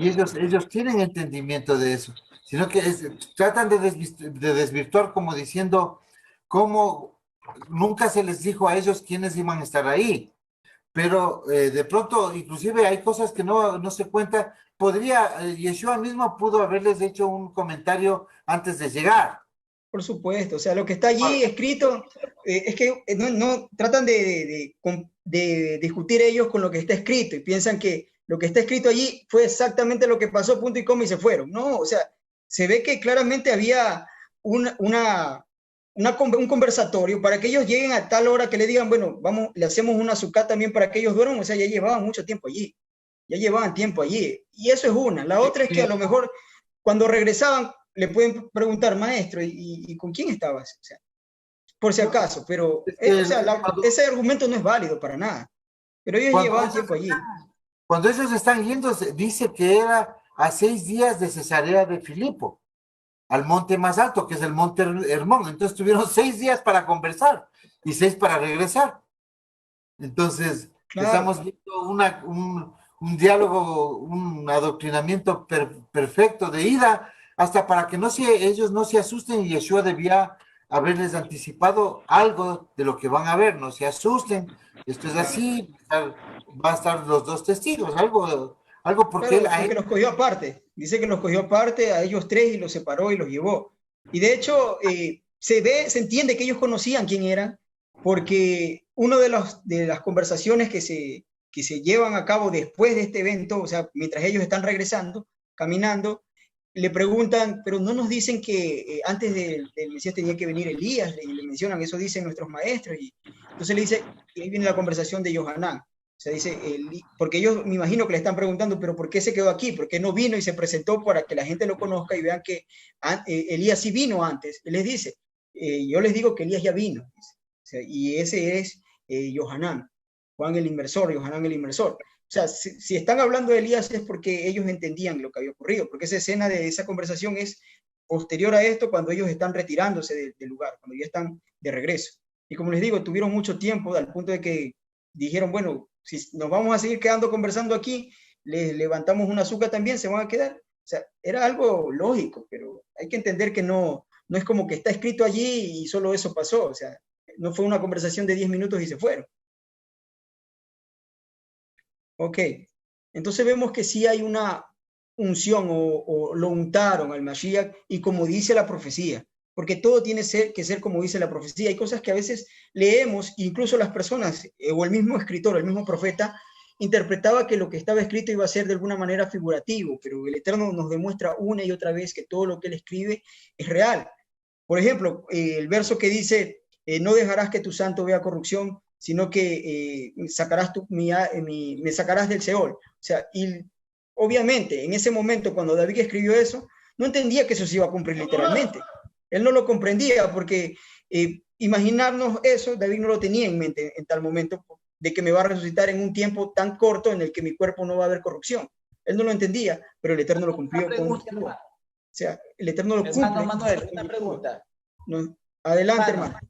Y ellos tienen entendimiento de eso, sino que tratan de desvirtuar como diciendo cómo nunca se les dijo a ellos quiénes iban a estar ahí. Pero de pronto, inclusive hay cosas que no se cuentan. Yeshua mismo pudo haberles hecho un comentario antes de llegar. Por supuesto, o sea, lo que está allí escrito es que no tratan de discutir ellos con lo que está escrito y piensan que lo que está escrito allí fue exactamente lo que pasó, punto y coma, y se fueron. No, o sea, se ve que claramente había un conversatorio para que ellos lleguen a tal hora que le digan, bueno, vamos, le hacemos una azúcar también para que ellos duerman. O sea, ya llevaban mucho tiempo allí, ya llevaban tiempo allí. Y eso es una. La otra es que a lo mejor cuando regresaban le pueden preguntar, maestro, ¿y con quién estabas? O sea, por si acaso, pero ese argumento no es válido para nada. Pero ellos llevaban tiempo allí. Cuando ellos están yendo, dice que era a 6 días de Cesarea de Filipo. al monte más alto, que es el monte Hermón. Entonces tuvieron 6 días para conversar y 6 para regresar. Entonces, Claro, estamos viendo un diálogo, un adoctrinamiento perfecto de ida, hasta para que ellos no se asusten, y Yeshua debía haberles anticipado algo de lo que van a ver. No se asusten, esto es claro. así, va a estar los 2 testigos, algo porque él Claro, a porque él. los cogió aparte. Dice que los cogió aparte a ellos tres y los separó y los llevó. Y de hecho, se entiende que ellos conocían quién eran, porque una de las conversaciones que se llevan a cabo después de este evento, o sea, mientras ellos están regresando, caminando, le preguntan, pero no nos dicen que antes del Mesías tenía que venir Elías, le mencionan, eso dicen nuestros maestros. Y entonces le dice, y ahí viene la conversación de Yohanan. O sea, dice, porque ellos me imagino que le están preguntando, pero ¿por qué se quedó aquí? ¿Por qué no vino y se presentó para que la gente lo conozca y vean que Elías sí vino antes? Él les dice, yo les digo que Elías ya vino. O sea, y ese es Yohanan, Juan el Inmersor, Yohanan el Inmersor. O sea, si están hablando de Elías es porque ellos entendían lo que había ocurrido, porque esa escena de esa conversación es posterior a esto, cuando ellos están retirándose del lugar, cuando ya están de regreso. Y como les digo, tuvieron mucho tiempo al punto de que dijeron, bueno, si nos vamos a seguir quedando conversando aquí, les levantamos un azúcar también, se van a quedar. O sea, era algo lógico, pero hay que entender que no es como que está escrito allí y solo eso pasó. O sea, no fue una conversación de 10 minutos y se fueron. Ok, entonces vemos que sí hay una unción o lo untaron al Mashiach y como dice la profecía, porque todo tiene que ser como dice la profecía. Hay cosas que a veces leemos, incluso las personas o el mismo escritor, el mismo profeta, interpretaba que lo que estaba escrito iba a ser de alguna manera figurativo, pero el Eterno nos demuestra una y otra vez que todo lo que él escribe es real. Por ejemplo, el verso que dice, no dejarás que tu santo vea corrupción, sino que sacarás me sacarás del Seol. O sea, y obviamente en ese momento cuando David escribió eso, no entendía que eso se iba a cumplir literalmente. Él no lo comprendía porque imaginarnos eso, David no lo tenía en mente en tal momento, de que me va a resucitar en un tiempo tan corto en el que mi cuerpo no va a haber corrupción. Él no lo entendía, pero el Eterno lo Una cumplió con pregunta, Yeshua. hermano. O sea, el Eterno lo Hermano cumple Manuel, con una Yeshua. pregunta. No, adelante, Hermano, hermano.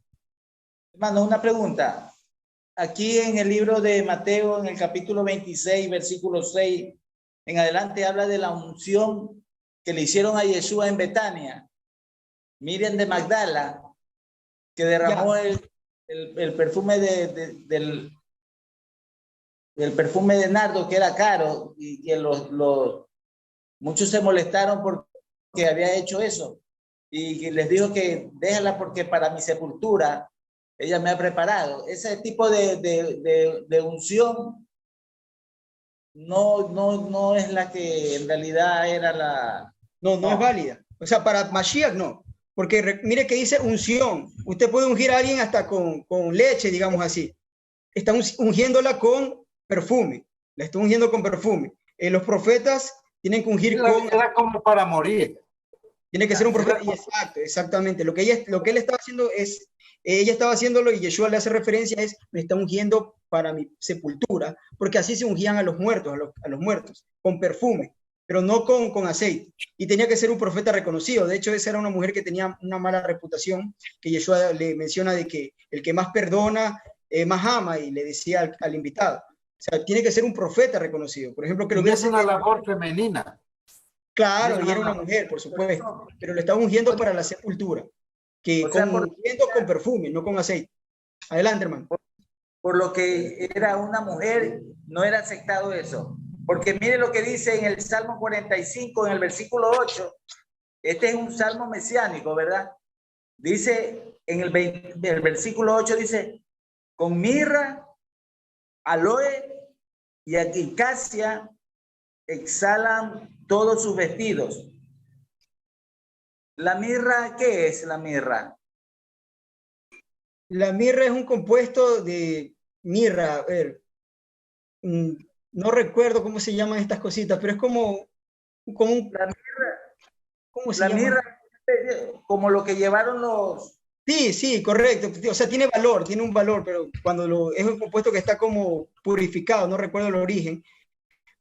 hermano, una pregunta. Aquí en el libro de Mateo, en el capítulo 26, versículo 6, en adelante habla de la unción que le hicieron a Yeshua en Betania. Miriam de Magdala, que derramó Ya, el perfume del perfume de nardo, que era caro, y que muchos se molestaron porque había hecho eso. Y les dijo que déjala porque para mi sepultura ella me ha preparado. Ese tipo de unción no es la que en realidad era la... no es No, válida. O sea, para Mashiach no. Porque mire que dice unción. Usted puede ungir a alguien hasta con leche, digamos así. Está ungiéndola con perfume. La está ungiendo con perfume. Los profetas tienen que ungir con... Era como para morir. Tiene que ser un profeta. Y exacto, exactamente. Lo que él estaba haciendo es, ella estaba haciéndolo y Yeshua le hace referencia es, me está ungiendo para mi sepultura, porque así se ungían a los muertos, a los muertos, con perfume, pero no con aceite. Y tenía que ser un profeta reconocido. De hecho, esa era una mujer que tenía una mala reputación, que Yeshua le menciona de que el que más perdona, más ama, y le decía al invitado. O sea, tiene que ser un profeta reconocido. Por ejemplo, que lo Y es hubiese... una labor femenina. Y es Claro, y una era una labor. mujer, por supuesto, pero le estaba ungiendo para la sepultura, que o sea, ungiendo con perfume, no con aceite. Adelante, hermano. por lo que era una mujer, no era aceptado eso. Porque mire lo que dice en el Salmo 45, en el versículo 8. Este es un salmo mesiánico, ¿verdad? Dice en el versículo 8, dice, con mirra, aloe y acacia exhalan todos sus vestidos. ¿La mirra qué es la mirra? La mirra es un compuesto de mirra, a ver, no recuerdo cómo se llaman estas cositas, pero es como un, La mirra, ¿cómo se la llama? mirra como lo que llevaron los... Sí, sí, correcto. O sea, tiene valor, tiene un valor, pero es un compuesto que está como purificado, no recuerdo el origen,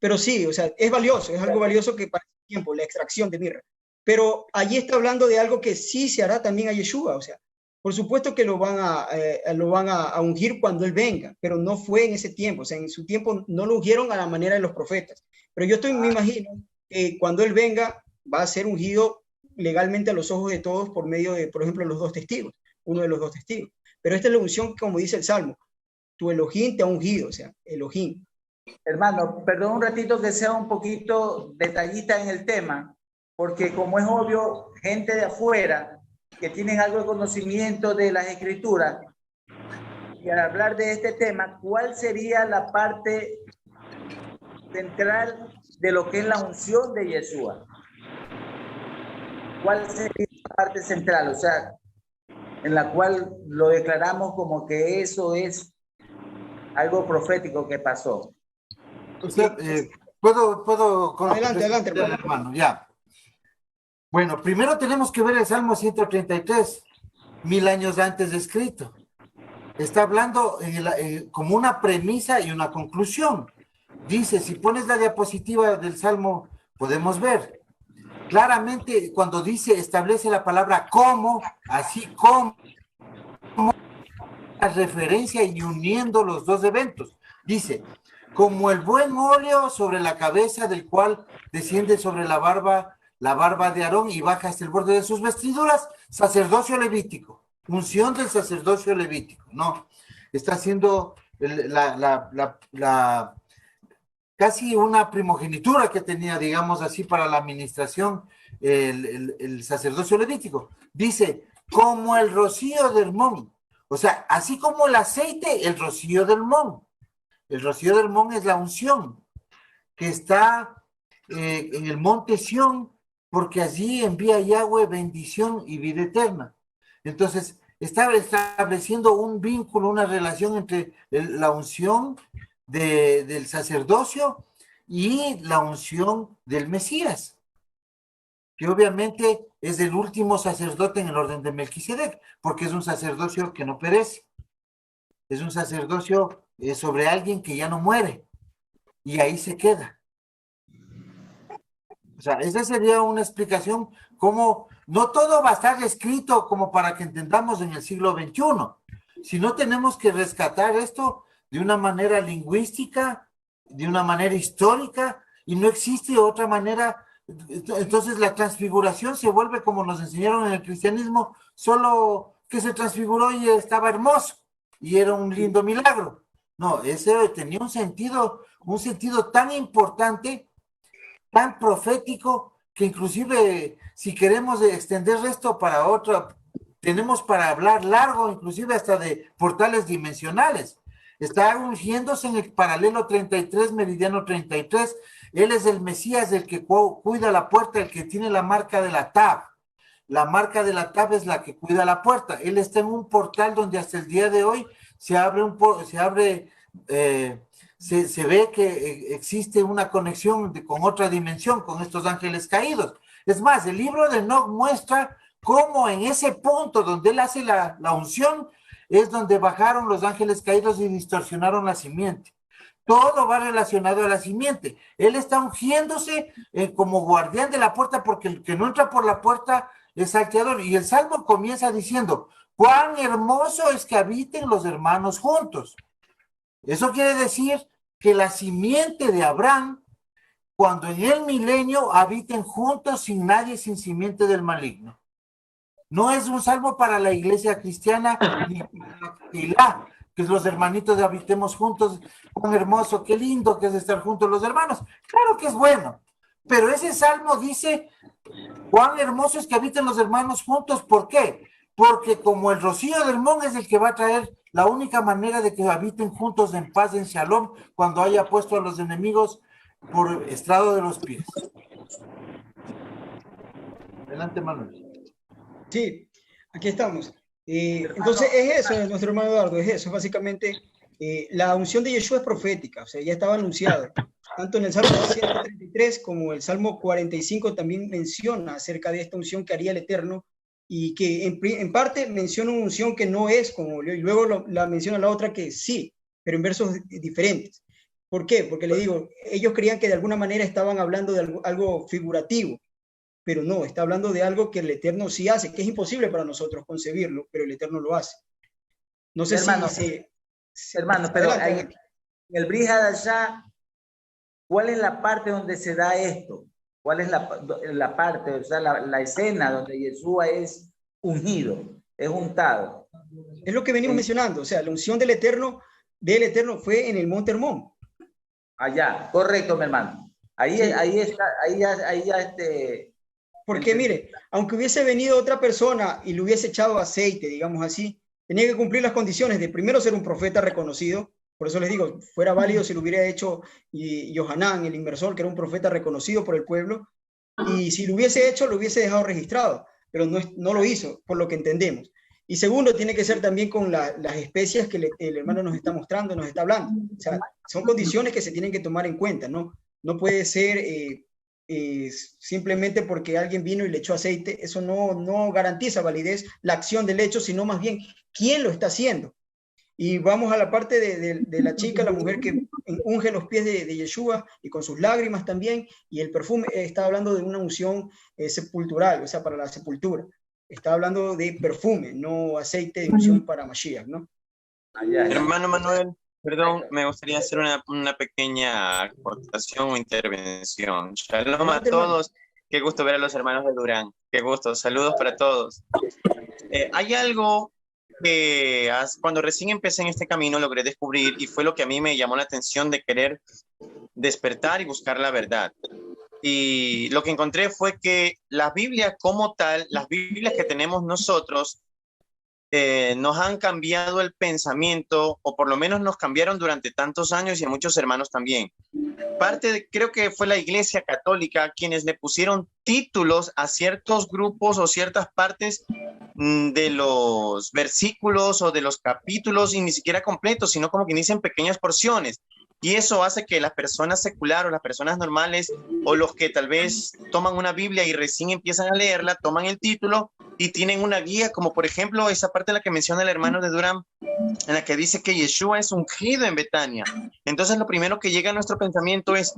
pero sí, o sea, es valioso, es algo valioso que para el tiempo, la extracción de mirra. pero allí está hablando de algo que sí se hará también a Yeshua, o sea, por supuesto que lo van a ungir cuando Él venga, pero no fue en ese tiempo, o sea, en su tiempo no lo ungieron a la manera de los profetas, pero yo me imagino que cuando Él venga va a ser ungido legalmente a los ojos de todos por medio de, por ejemplo, los dos testigos, uno de los dos testigos, pero esta es la unción, como dice el Salmo, tu Elohim te ha ungido, o sea, Elohim. Hermano, perdón un ratito que sea un poquito detallista en el tema, porque como es obvio, gente de afuera que tienen algo de conocimiento de las escrituras, y al hablar de este tema, ¿cuál sería la parte central de lo que es la unción de Yeshua? ¿Cuál sería la parte central? O sea, en la cual lo declaramos como que eso es algo profético que pasó. O sea, puedo Adelante, hermano, ya. Bueno, primero tenemos que ver el Salmo 133, 1000 años antes de escrito. Está hablando como una premisa y una conclusión. Dice, si pones la diapositiva del Salmo, podemos ver. Claramente, cuando dice, establece la palabra como, así como, la referencia y uniendo los dos eventos. Dice, como el buen óleo sobre la cabeza del cual desciende sobre la barba de Aarón y baja hasta el borde de sus vestiduras, sacerdocio levítico, unción del sacerdocio levítico, ¿no? Está haciendo casi una primogenitura que tenía, digamos así, para la administración el sacerdocio levítico. Dice, como el rocío de Hermón, o sea, así como el aceite, el rocío de Hermón. El rocío de Hermón es la unción que está en el monte Sión, porque allí envía Yahweh bendición y vida eterna. Entonces, está estableciendo un vínculo, una relación entre la unción del sacerdocio y la unción del Mesías, que obviamente es el último sacerdote en el orden de Melquisedec, porque es un sacerdocio que no perece. Es un sacerdocio sobre alguien que ya no muere, y ahí se queda. O sea, esa sería una explicación, como no todo va a estar escrito como para que entendamos en el siglo XXI, sino tenemos que rescatar esto de una manera lingüística, de una manera histórica, y no existe otra manera. Entonces la transfiguración se vuelve como nos enseñaron en el cristianismo, solo que se transfiguró y estaba hermoso, y era un lindo milagro. No, ese tenía un sentido tan importante, tan profético, que inclusive si queremos extender esto para otra, tenemos para hablar largo, inclusive hasta de portales dimensionales. Está ungiéndose en el paralelo 33, meridiano 33. Él es el Mesías, el que cuida la puerta, el que tiene la marca de la Tab. La marca de la Tab es la que cuida la puerta. Él está en un portal donde hasta el día de hoy se ve que existe una conexión con otra dimensión, con estos ángeles caídos. Es más, el libro de Enoc muestra cómo en ese punto donde él hace la unción es donde bajaron los ángeles caídos y distorsionaron la simiente. Todo va relacionado a la simiente. Él está ungiéndose como guardián de la puerta, porque el que no entra por la puerta es salteador. Y el Salmo comienza diciendo, cuán hermoso es que habiten los hermanos juntos. Eso quiere decir que la simiente de Abraham, cuando en el milenio habiten juntos sin nadie, sin simiente del maligno. No es un salmo para la iglesia cristiana, ni para la Keilah, que es los hermanitos de habitemos juntos, cuán hermoso, qué lindo que es estar juntos los hermanos. Claro que es bueno, pero ese salmo dice, cuán hermoso es que habiten los hermanos juntos. ¿Por qué? Porque como el rocío del Hermón es el que va a traer la única manera de que habiten juntos en paz, en shalom, cuando haya puesto a los enemigos por estrado de los pies. Adelante, Manuel. Sí, aquí estamos. Entonces es eso, nuestro hermano Eduardo, es eso, básicamente. La unción de Yeshua es profética, o sea, ya estaba anunciado. Tanto en el Salmo 133 como el Salmo 45 también menciona acerca de esta unción que haría el Eterno, y que en parte menciona una unción que no es como, y luego la menciona la otra que sí, pero en versos diferentes. ¿Por qué? Porque le digo, ellos creían que de alguna manera estaban hablando de algo figurativo, pero no, está hablando de algo que el Eterno sí hace, que es imposible para nosotros concebirlo, pero el Eterno lo hace. No sé hermano, si hermano, pero en el Brit Hadashah, ¿cuál es la parte donde se da esto? ¿Cuál es la parte, o sea, la escena donde Yeshua es ungido, es untado? Es lo que venimos mencionando, o sea, la unción del Eterno fue en el Monte Hermón. Allá, correcto, mi hermano. Ahí, sí. Ahí está, ahí ya Porque mire, aunque hubiese venido otra persona y le hubiese echado aceite, digamos así, tenía que cumplir las condiciones de primero ser un profeta reconocido. Por eso les digo, fuera válido si lo hubiera hecho Yohanan, el inmersor, que era un profeta reconocido por el pueblo, y si lo hubiese hecho, lo hubiese dejado registrado, pero no lo hizo, por lo que entendemos. Y segundo, tiene que ser también con las especias que el hermano nos está mostrando, nos está hablando. O sea, son condiciones que se tienen que tomar en cuenta, ¿no? No puede ser simplemente porque alguien vino y le echó aceite, eso no garantiza validez la acción del hecho, sino más bien quién lo está haciendo. Y vamos a la parte de la chica, la mujer que unge los pies de Yeshua y con sus lágrimas también, y el perfume está hablando de una unción sepultural, o sea, para la sepultura. Está hablando de perfume, no aceite de unción para Mashiach, ¿no? Hermano Manuel, perdón, me gustaría hacer una pequeña aportación o intervención. Shalom a todos, qué gusto ver a los hermanos de Durán, qué gusto, saludos para todos. Hay algo que cuando recién empecé en este camino logré descubrir y fue lo que a mí me llamó la atención de querer despertar y buscar la verdad. Y lo que encontré fue que la Biblia como tal, las Biblias que tenemos nosotros, nos han cambiado el pensamiento, o por lo menos nos cambiaron durante tantos años y a muchos hermanos también. Creo que fue la Iglesia Católica quienes le pusieron títulos a ciertos grupos o ciertas partes de los versículos o de los capítulos, y ni siquiera completos, sino como que dicen pequeñas porciones. Y eso hace que las personas seculares, las personas normales, o los que tal vez toman una Biblia y recién empiezan a leerla, toman el título y tienen una guía, como por ejemplo esa parte en la que menciona el hermano de Durán, en la que dice que Yeshua es ungido en Betania. Entonces lo primero que llega a nuestro pensamiento es,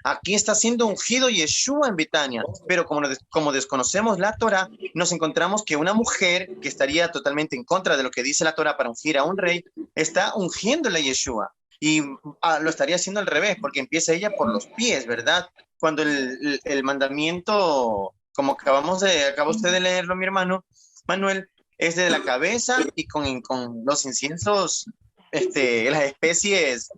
aquí está siendo ungido Yeshua en Betania. Pero como desconocemos la Torah, nos encontramos que una mujer que estaría totalmente en contra de lo que dice la Torah para ungir a un rey, está ungiéndole a Yeshua. Y lo estaría haciendo al revés, porque empieza ella por los pies, ¿verdad? Cuando el mandamiento, como acaba usted de leerlo, mi hermano Manuel, es de la cabeza y con los inciensos, las especies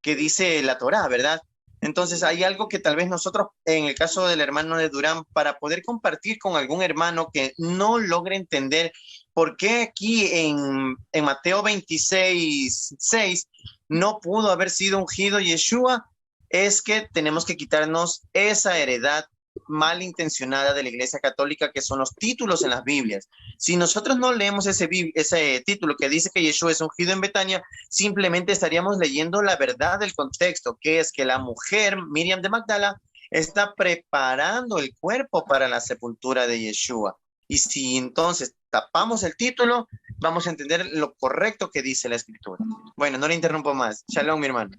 que dice la Torá, ¿verdad? Entonces hay algo que tal vez nosotros, en el caso del hermano de Durán, para poder compartir con algún hermano que no logre entender por qué aquí en Mateo 26:6 no pudo haber sido ungido Yeshua, es que tenemos que quitarnos esa heredad malintencionada de la Iglesia Católica, que son los títulos en las Biblias. Si nosotros no leemos ese título que dice que Yeshua es ungido en Betania, simplemente estaríamos leyendo la verdad del contexto, que es que la mujer, Miriam de Magdala, está preparando el cuerpo para la sepultura de Yeshua. Y si entonces tapamos el título, vamos a entender lo correcto que dice la Escritura. Bueno, no le interrumpo más. Shalom, mi hermano.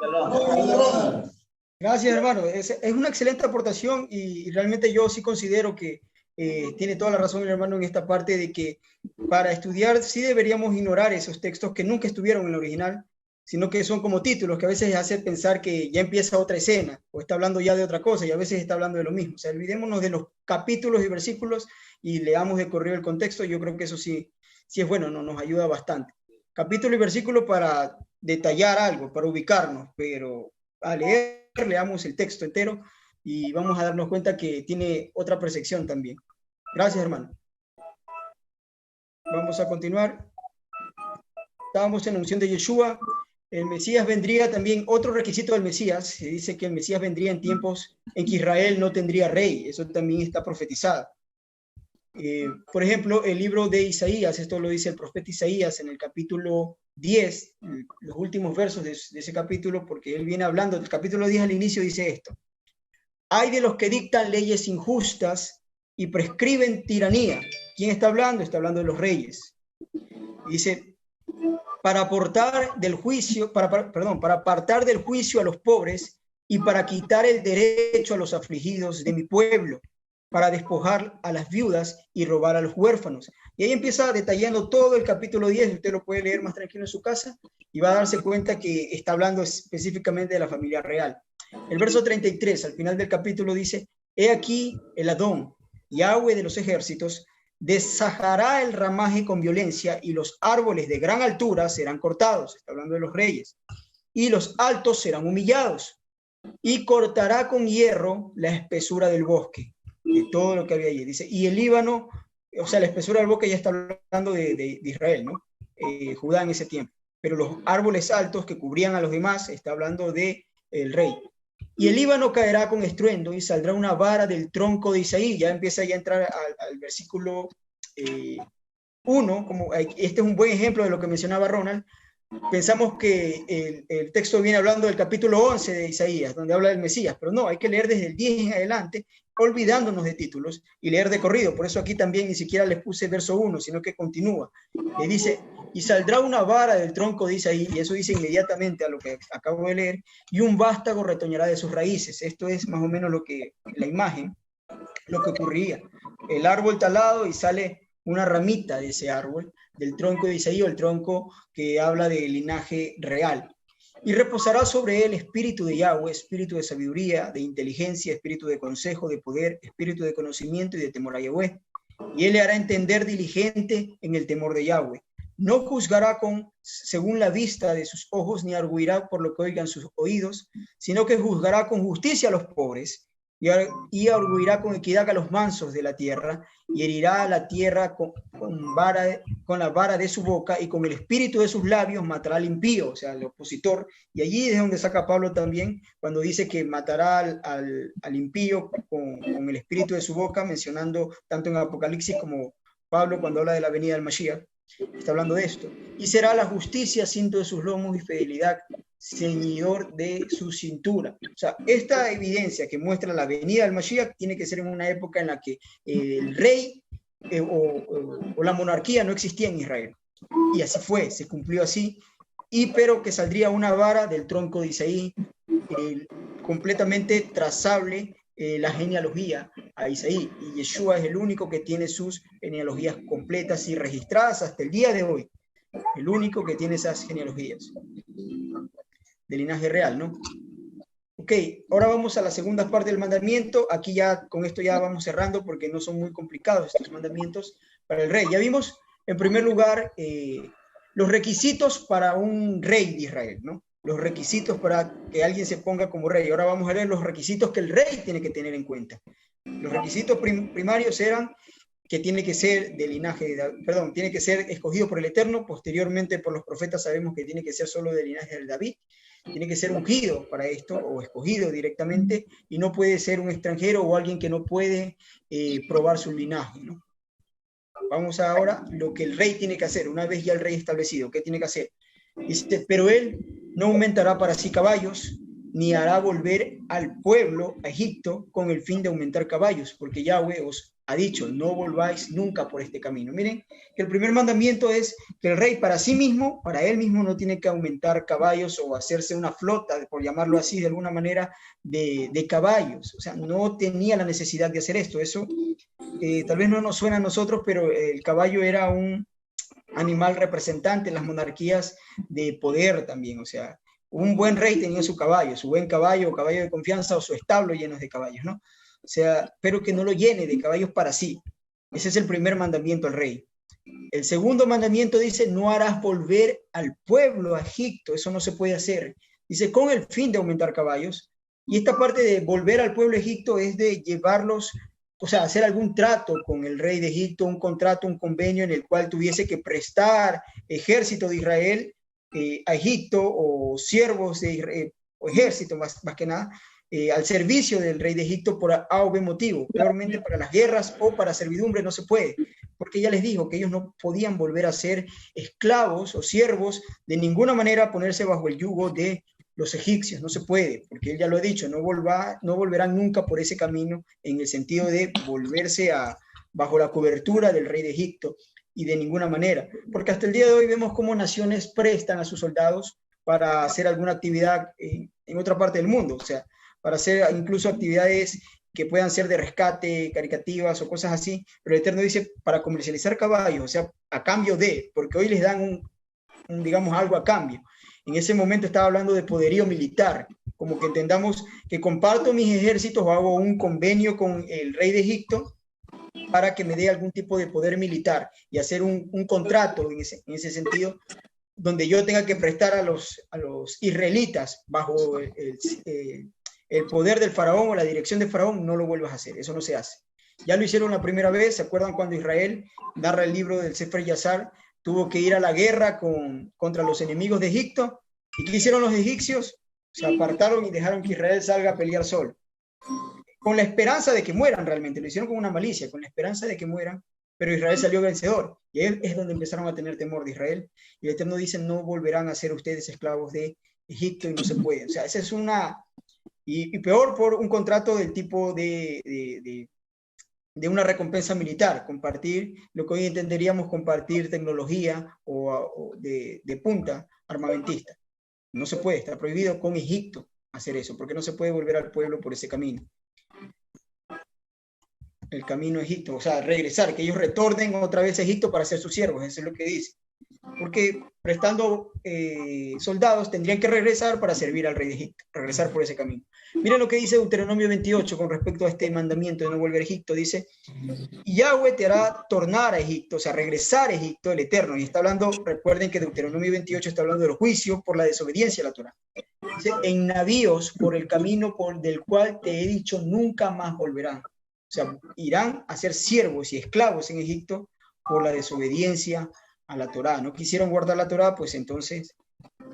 Shalom. Gracias, hermano. Es una excelente aportación y realmente yo sí considero que tiene toda la razón mi hermano en esta parte de que para estudiar sí deberíamos ignorar esos textos que nunca estuvieron en el original, sino que son como títulos que a veces hacen pensar que ya empieza otra escena o está hablando ya de otra cosa y a veces está hablando de lo mismo. O sea, olvidémonos de los capítulos y versículos y leamos de corrido el contexto. Yo creo que eso sí es bueno, nos ayuda bastante. Capítulo y versículo para detallar algo, para ubicarnos, pero a leer, leamos el texto entero y vamos a darnos cuenta que tiene otra percepción también. Gracias, hermano. Vamos a continuar. Estábamos en la unción de Yeshua. El Mesías vendría también, otro requisito del Mesías, se dice que el Mesías vendría en tiempos en que Israel no tendría rey, eso también está profetizado. Por ejemplo, el libro de Isaías, esto lo dice el profeta Isaías en el capítulo 10, los últimos versos de ese capítulo, porque él viene hablando, del capítulo 10 al inicio dice esto: hay de los que dictan leyes injustas y prescriben tiranía. ¿Quién está hablando? Está hablando de los reyes. Dice, para apartar del juicio a los pobres y para quitar el derecho a los afligidos de mi pueblo, para despojar a las viudas y robar a los huérfanos. Y ahí empieza detallando todo el capítulo 10, usted lo puede leer más tranquilo en su casa, y va a darse cuenta que está hablando específicamente de la familia real. El verso 33, al final del capítulo, dice: he aquí el Adón, Yahweh de los ejércitos, deshajará el ramaje con violencia, y los árboles de gran altura serán cortados. Está hablando de los reyes. Y los altos serán humillados, y cortará con hierro la espesura del bosque, de todo lo que había allí. Dice, y el Líbano, o sea, la espesura del bosque ya está hablando de Israel, ¿no? Judá en ese tiempo. Pero los árboles altos que cubrían a los demás, está hablando de el rey. Y el Líbano caerá con estruendo, y saldrá una vara del tronco de Isaí. Ya empieza ya a entrar al versículo 1, como este es un buen ejemplo de lo que mencionaba Ronald. Pensamos que el texto viene hablando del capítulo 11 de Isaías, donde habla del Mesías, pero no, hay que leer desde el 10 en adelante, olvidándonos de títulos, y leer de corrido. Por eso aquí también ni siquiera les puse verso 1, sino que continúa. Le dice, y saldrá una vara del tronco de Isaí, y eso dice inmediatamente a lo que acabo de leer, y un vástago retoñará de sus raíces. Esto es más o menos lo que, la imagen, lo que ocurría. El árbol talado y sale una ramita de ese árbol, del tronco de Isaí, o el tronco que habla del linaje real. Y reposará sobre él espíritu de Yahweh, espíritu de sabiduría, de inteligencia, espíritu de consejo, de poder, espíritu de conocimiento y de temor a Yahweh. Y él le hará entender diligente en el temor de Yahweh. No juzgará según la vista de sus ojos, ni arguirá por lo que oigan sus oídos, sino que juzgará con justicia a los pobres, y arguirá con equidad a los mansos de la tierra, y herirá a la tierra con la vara de su boca, y con el espíritu de sus labios matará al impío, o sea, al opositor. Y allí es donde saca Pablo también, cuando dice que matará al impío con el espíritu de su boca, mencionando tanto en Apocalipsis como Pablo cuando habla de la venida del Mashiach. Está hablando de esto. Y será la justicia cinto de sus lomos, y fidelidad ceñidor de su cintura. O sea, esta evidencia que muestra la venida del Mashiach tiene que ser en una época en la que el rey o la monarquía no existía en Israel. Y así fue, se cumplió así. Pero que saldría una vara del tronco de Isaí, completamente trazable la genealogía a Isaí. Y Yeshua es el único que tiene sus genealogías completas y registradas hasta el día de hoy. El único que tiene esas genealogías de linaje real, ¿no? Ok, ahora vamos a la segunda parte del mandamiento. Aquí ya, con esto ya vamos cerrando porque no son muy complicados estos mandamientos para el rey. Ya vimos, en primer lugar, los requisitos para un rey de Israel, ¿no? Los requisitos para que alguien se ponga como rey. Ahora vamos a ver los requisitos que el rey tiene que tener en cuenta. Los requisitos primarios eran que tiene que ser de linaje, tiene que ser escogido por el Eterno. Posteriormente por los profetas sabemos que tiene que ser solo del linaje de David. Tiene que ser ungido para esto, o escogido directamente, y no puede ser un extranjero o alguien que no puede probar su linaje, ¿no? Vamos ahora a lo que el rey tiene que hacer, una vez ya el rey establecido. ¿Qué tiene que hacer? Dice, pero él no aumentará para sí caballos, ni hará volver al pueblo a Egipto con el fin de aumentar caballos, porque Yahweh os ha dicho, no volváis nunca por este camino. Miren, que el primer mandamiento es que el rey para sí mismo, para él mismo, no tiene que aumentar caballos o hacerse una flota, por llamarlo así de alguna manera, de caballos. O sea, no tenía la necesidad de hacer esto. Eso tal vez no nos suena a nosotros, pero el caballo era un animal representante en las monarquías de poder también. O sea, un buen rey tenía su buen caballo o caballo de confianza, o su establo lleno de caballos, ¿no? O sea, pero que no lo llene de caballos para sí. Ese es el primer mandamiento al rey. El segundo mandamiento dice, no harás volver al pueblo a Egipto. Eso no se puede hacer. Dice, con el fin de aumentar caballos. Y esta parte de volver al pueblo a Egipto es de llevarlos, o sea, hacer algún trato con el rey de Egipto, un contrato, un convenio en el cual tuviese que prestar ejército de Israel a Egipto, o siervos de Israel, o ejército más que nada, al servicio del rey de Egipto por A o B motivo. Claramente para las guerras o para servidumbre no se puede, porque ya les dijo que ellos no podían volver a ser esclavos o siervos, de ninguna manera ponerse bajo el yugo de los egipcios. No se puede, porque él ya lo ha dicho, no volverán nunca por ese camino, en el sentido de volverse bajo la cobertura del rey de Egipto, y de ninguna manera, porque hasta el día de hoy vemos cómo naciones prestan a sus soldados para hacer alguna actividad en otra parte del mundo, o sea, para hacer incluso actividades que puedan ser de rescate, caricativas o cosas así, pero el Eterno dice para comercializar caballos, o sea, a cambio de, porque hoy les dan digamos, algo a cambio. En ese momento estaba hablando de poderío militar, como que entendamos que comparto mis ejércitos o hago un convenio con el rey de Egipto para que me dé algún tipo de poder militar y hacer un contrato en ese sentido, donde yo tenga que prestar a los israelitas bajo el poder del faraón o la dirección del faraón. No lo vuelvas a hacer, eso no se hace. Ya lo hicieron la primera vez, ¿se acuerdan cuando Israel narra el libro del Sefer Yazar? Tuvo que ir a la guerra contra los enemigos de Egipto. ¿Y qué hicieron los egipcios? Se apartaron y dejaron que Israel salga a pelear solo, con la esperanza de que mueran realmente. Lo hicieron con una malicia, con la esperanza de que mueran, pero Israel salió vencedor. Y ahí es donde empezaron a tener temor de Israel. Y el Eterno dice, no volverán a ser ustedes esclavos de Egipto, y no se puede. O sea, esa es una... Y peor por un contrato del tipo de una recompensa militar, compartir lo que hoy entenderíamos compartir tecnología o de punta armamentista. No se puede, está prohibido con Egipto hacer eso, porque no se puede volver al pueblo por ese camino. El camino a Egipto, o sea, regresar, que ellos retornen otra vez a Egipto para ser sus siervos, eso es lo que dice. Porque prestando soldados tendrían que regresar para servir al rey de Egipto, regresar por ese camino. Miren lo que dice Deuteronomio 28 con respecto a este mandamiento de no volver a Egipto. Dice, Yahweh te hará tornar a Egipto, o sea, regresar a Egipto, el Eterno. Y está hablando, recuerden que Deuteronomio 28 está hablando de los juicios por la desobediencia a la Torá. Dice, en navíos por el camino del cual te he dicho, nunca más volverán. O sea, irán a ser siervos y esclavos en Egipto por la desobediencia a la Torá. No quisieron guardar la Torá, pues entonces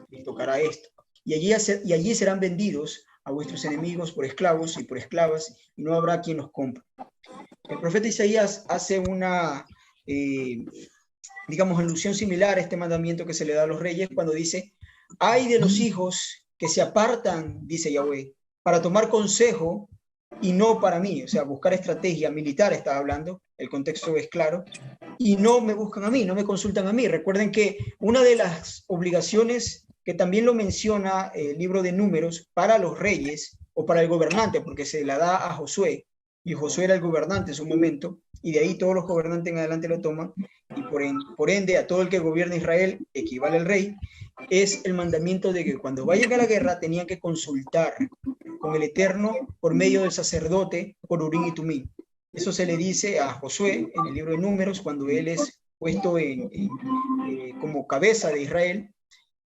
les tocará esto. Y allí serán vendidos a vuestros enemigos por esclavos y por esclavas, y no habrá quien los compre. El profeta Isaías hace una, digamos, alusión similar a este mandamiento que se le da a los reyes cuando dice, ay de los hijos que se apartan, dice Yahweh, para tomar consejo y no para mí, o sea, buscar estrategia militar, estaba hablando, el contexto es claro, y no me buscan a mí, no me consultan a mí. Recuerden que una de las obligaciones que también lo menciona el libro de Números para los reyes o para el gobernante, porque se la da a Josué, y Josué era el gobernante en su momento, y de ahí todos los gobernantes en adelante lo toman, y por ende a todo el que gobierna Israel equivale al rey, es el mandamiento de que cuando vayan a la guerra tenían que consultar con el Eterno por medio del sacerdote por Urim y Tumim. Eso se le dice a Josué en el libro de Números cuando él es puesto como cabeza de Israel,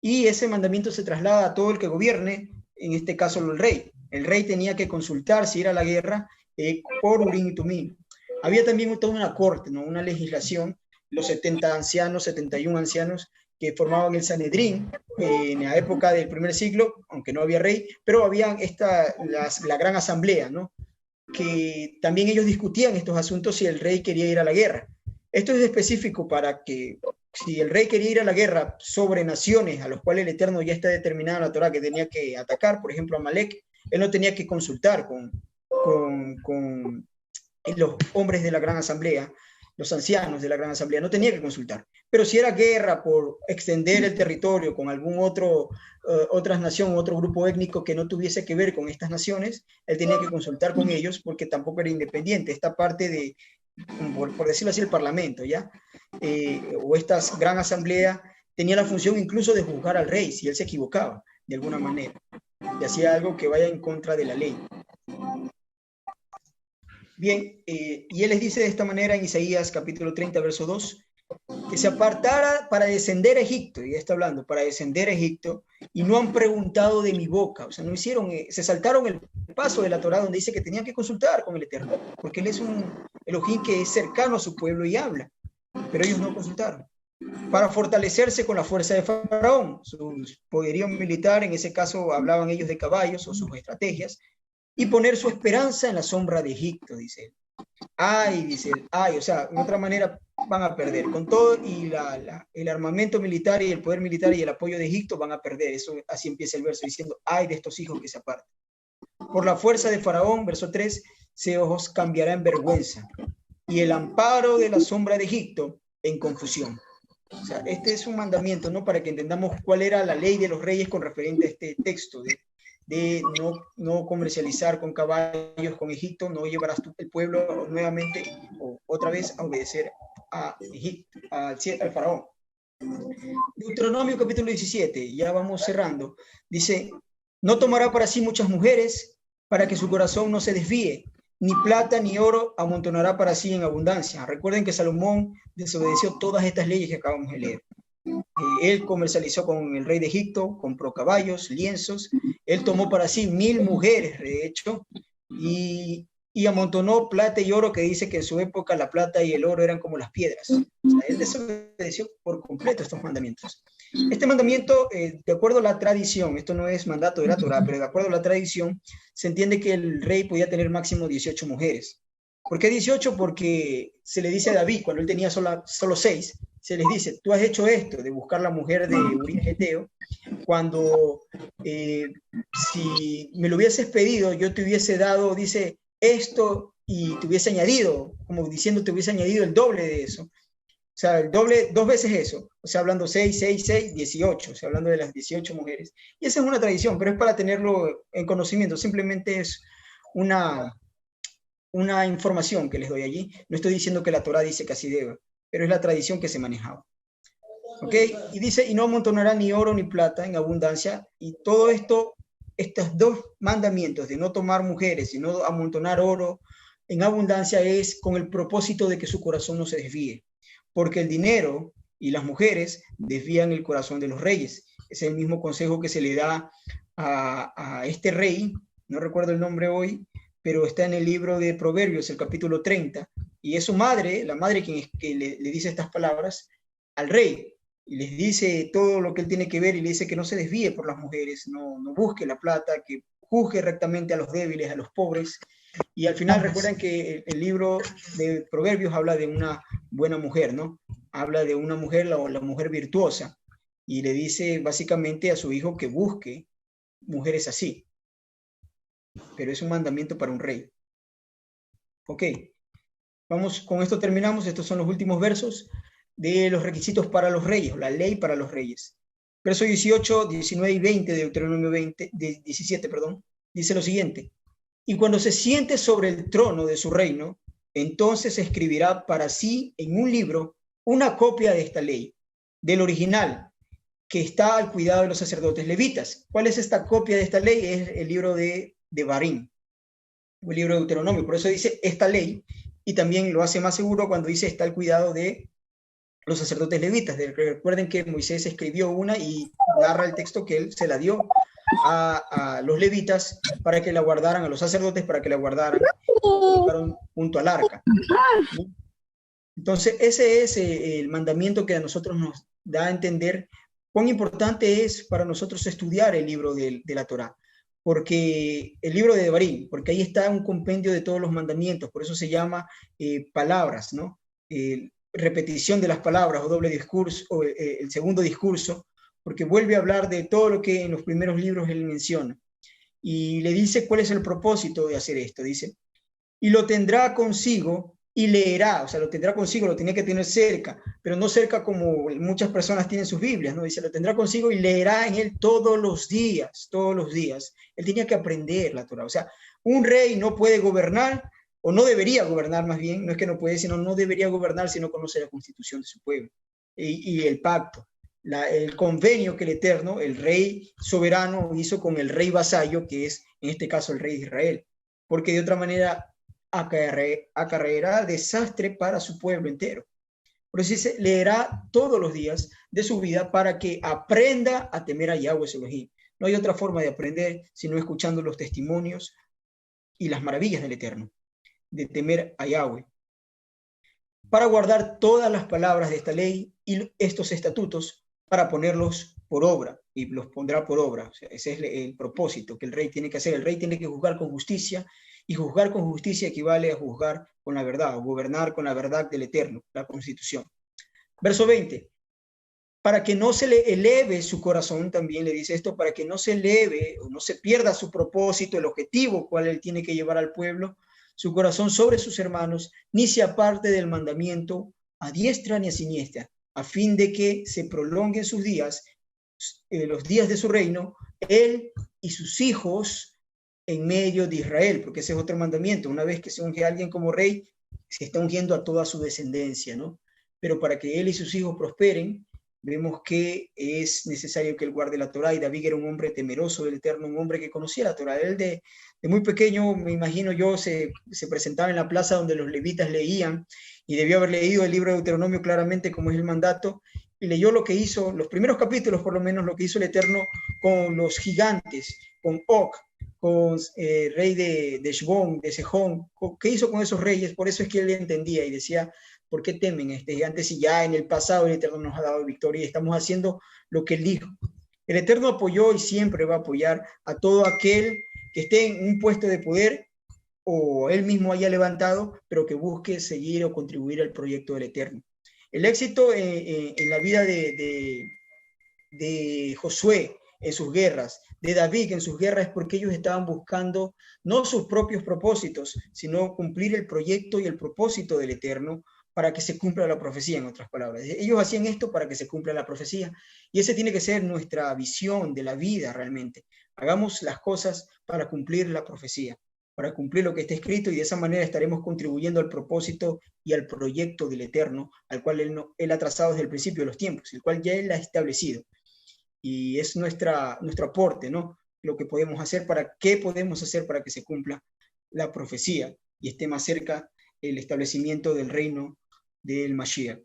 y ese mandamiento se traslada a todo el que gobierne, en este caso el rey. El rey tenía que consultar si ir a la guerra por Urim y Tumim. Había también toda una corte, ¿no? Una legislación, los 70 ancianos, 71 ancianos que formaban el Sanedrín en la época del primer siglo, aunque no había rey, pero había la gran asamblea, ¿no? Que también ellos discutían estos asuntos si el rey quería ir a la guerra. Esto es específico para que si el rey quería ir a la guerra sobre naciones a los cuales el Eterno ya está determinado en la Torá que tenía que atacar, por ejemplo a Amalek, él no tenía que consultar con los hombres de la gran asamblea, los ancianos de la gran asamblea, no tenía que consultar. Pero si era guerra por extender el territorio con algún otra nación, otro grupo étnico que no tuviese que ver con estas naciones, él tenía que consultar con ellos porque tampoco era independiente. Esta parte de, por decirlo así, el parlamento, ¿ya? O esta gran asamblea tenía la función incluso de juzgar al rey si él se equivocaba de alguna manera y hacía algo que vaya en contra de la ley. Bien, y él les dice de esta manera en Isaías capítulo 30, verso 2, que se apartara para descender a Egipto, y ya está hablando, para descender a Egipto, y no han preguntado de mi boca, o sea, no hicieron, se saltaron el paso de la Torá donde dice que tenían que consultar con el Eterno, porque él es un Elohim que es cercano a su pueblo y habla, pero ellos no consultaron, para fortalecerse con la fuerza de Faraón, su poderío militar, en ese caso hablaban ellos de caballos o sus estrategias, y poner su esperanza en la sombra de Egipto, dice él. Ay, dice él, ay, o sea, de otra manera van a perder. Con todo y el armamento militar y el poder militar y el apoyo de Egipto van a perder. Eso, así empieza el verso diciendo, ay de estos hijos que se apartan. Por la fuerza de Faraón, verso 3, se os cambiará en vergüenza y el amparo de la sombra de Egipto en confusión. O sea, este es un mandamiento, ¿no? Para que entendamos cuál era la ley de los reyes con referente a este texto de no comercializar con caballos con Egipto, no llevarás el pueblo nuevamente o otra vez a obedecer a Egipto, al faraón. Deuteronomio capítulo 17, ya vamos cerrando, dice, no tomará para sí muchas mujeres para que su corazón no se desvíe, ni plata ni oro amontonará para sí en abundancia. Recuerden que Salomón desobedeció todas estas leyes que acabamos de leer. Él comercializó con el rey de Egipto, compró caballos, lienzos, él tomó para sí 1000 mujeres, de hecho, y amontonó plata y oro, que dice que en su época la plata y el oro eran como las piedras. O sea, él desobedeció por completo estos mandamientos. Este mandamiento, de acuerdo a la tradición, esto no es mandato de la Torá, pero de acuerdo a la tradición, se entiende que el rey podía tener máximo 18 mujeres. ¿Por qué 18? Porque se le dice a David, cuando él tenía solo 6, se les dice, tú has hecho esto, de buscar la mujer de Urías Geteo, cuando si me lo hubieses pedido, yo te hubiese dado, dice, esto, y te hubiese añadido, como diciendo, te hubiese añadido el doble de eso. O sea, el doble, 2 veces eso. O sea, hablando 6, 6, 6, 18. O sea, hablando de las 18 mujeres. Y esa es una tradición, pero es para tenerlo en conocimiento. Simplemente es una información que les doy allí. No estoy diciendo que la Torá dice que así debe, pero es la tradición que se manejaba. ¿Ok? Y dice, y no amontonará ni oro ni plata en abundancia. Y todo esto, estos 2 mandamientos de no tomar mujeres y no amontonar oro en abundancia es con el propósito de que su corazón no se desvíe. Porque el dinero y las mujeres desvían el corazón de los reyes. Es el mismo consejo que se le da a este rey, no recuerdo el nombre hoy, pero está en el libro de Proverbios, el capítulo 30, y es su madre, la madre que le dice estas palabras al rey, y les dice todo lo que él tiene que ver, y le dice que no se desvíe por las mujeres, no busque la plata, que juzgue rectamente a los débiles, a los pobres. Y al final recuerdan que el libro de Proverbios habla de una buena mujer, ¿no? Habla de una mujer, la mujer virtuosa, y le dice básicamente a su hijo que busque mujeres así. Pero es un mandamiento para un rey. Ok, vamos, con esto terminamos. Estos son los últimos versos de los requisitos para los reyes, la ley para los reyes. Verso 18, 19 y 20 de Deuteronomio 17, dice lo siguiente. Y cuando se siente sobre el trono de su reino, entonces escribirá para sí en un libro una copia de esta ley, del original, que está al cuidado de los sacerdotes levitas. ¿Cuál es esta copia de esta ley? Es el libro de Barín, el libro de Deuteronomio. Por eso dice esta ley, y también lo hace más seguro cuando dice está al cuidado de los sacerdotes levitas. Recuerden que Moisés escribió una y narra el texto que él se la dio a los levitas para que la guardaran, a los sacerdotes para que la guardaran junto al arca. Entonces ese es el mandamiento que a nosotros nos da a entender cuán importante es para nosotros estudiar el libro de la Torá, porque el libro de Devarim, porque ahí está un compendio de todos los mandamientos, por eso se llama palabras, ¿no? Repetición de las palabras o doble discurso, o el segundo discurso, porque vuelve a hablar de todo lo que en los primeros libros él menciona. Y le dice cuál es el propósito de hacer esto. Dice, y lo tendrá consigo y leerá, o sea, lo tendrá consigo, lo tenía que tener cerca, pero no cerca como muchas personas tienen sus Biblias, ¿no? Dice, lo tendrá consigo y leerá en él todos los días, todos los días. Él tenía que aprender la Torá. O sea, un rey no puede gobernar, o no debería gobernar más bien, no es que no puede, sino no debería gobernar si no conoce la constitución de su pueblo y el pacto. El convenio que el Eterno, el rey soberano, hizo con el rey vasallo, que es en este caso el rey de Israel, porque de otra manera acarreará desastre para su pueblo entero. Por eso dice, leerá todos los días de su vida para que aprenda a temer a Yahweh su Elohim. No hay otra forma de aprender sino escuchando los testimonios y las maravillas del Eterno, de temer a Yahweh, para guardar todas las palabras de esta ley y estos estatutos, para ponerlos por obra, y los pondrá por obra. O sea, ese es el propósito que el rey tiene que hacer. El rey tiene que juzgar con justicia, y juzgar con justicia equivale a juzgar con la verdad, o gobernar con la verdad del Eterno, la Constitución. Verso 20. Para que no se le eleve su corazón, también le dice esto, para que no se eleve o no se pierda su propósito, el objetivo cual él tiene que llevar al pueblo, su corazón sobre sus hermanos, ni se aparte del mandamiento a diestra ni a siniestra, a fin de que se prolonguen sus días, los días de su reino, él y sus hijos en medio de Israel, porque ese es otro mandamiento. Una vez que se unge a alguien como rey, se está ungiendo a toda su descendencia, ¿no? Pero para que él y sus hijos prosperen, vemos que es necesario que él guarde la Torá, y David era un hombre temeroso del Eterno, un hombre que conocía la Torá. Él de muy pequeño, me imagino yo, se presentaba en la plaza donde los levitas leían, y debió haber leído el libro de Deuteronomio claramente, como es el mandato, y leyó lo que hizo, los primeros capítulos por lo menos, lo que hizo el Eterno con los gigantes, con Og, con rey de Heshbón, de Sejón. ¿Qué hizo con esos reyes? Por eso es que él entendía y decía, ¿por qué temen a este gigante si ya en el pasado el Eterno nos ha dado victoria y estamos haciendo lo que él dijo? El Eterno apoyó y siempre va a apoyar a todo aquel que esté en un puesto de poder o él mismo haya levantado, pero que busque seguir o contribuir al proyecto del Eterno. El éxito en la vida de Josué en sus guerras, de David en sus guerras, es porque ellos estaban buscando no sus propios propósitos, sino cumplir el proyecto y el propósito del Eterno para que se cumpla la profecía, en otras palabras. Ellos hacían esto para que se cumpla la profecía, y esa tiene que ser nuestra visión de la vida realmente. Hagamos las cosas para cumplir la profecía, para cumplir lo que está escrito, y de esa manera estaremos contribuyendo al propósito y al proyecto del Eterno, al cual él ha trazado desde el principio de los tiempos, el cual ya él ha establecido. Y es nuestro aporte, ¿no? Lo que podemos hacer ¿qué podemos hacer para que se cumpla la profecía y esté más cerca el establecimiento del reino del Mashiach.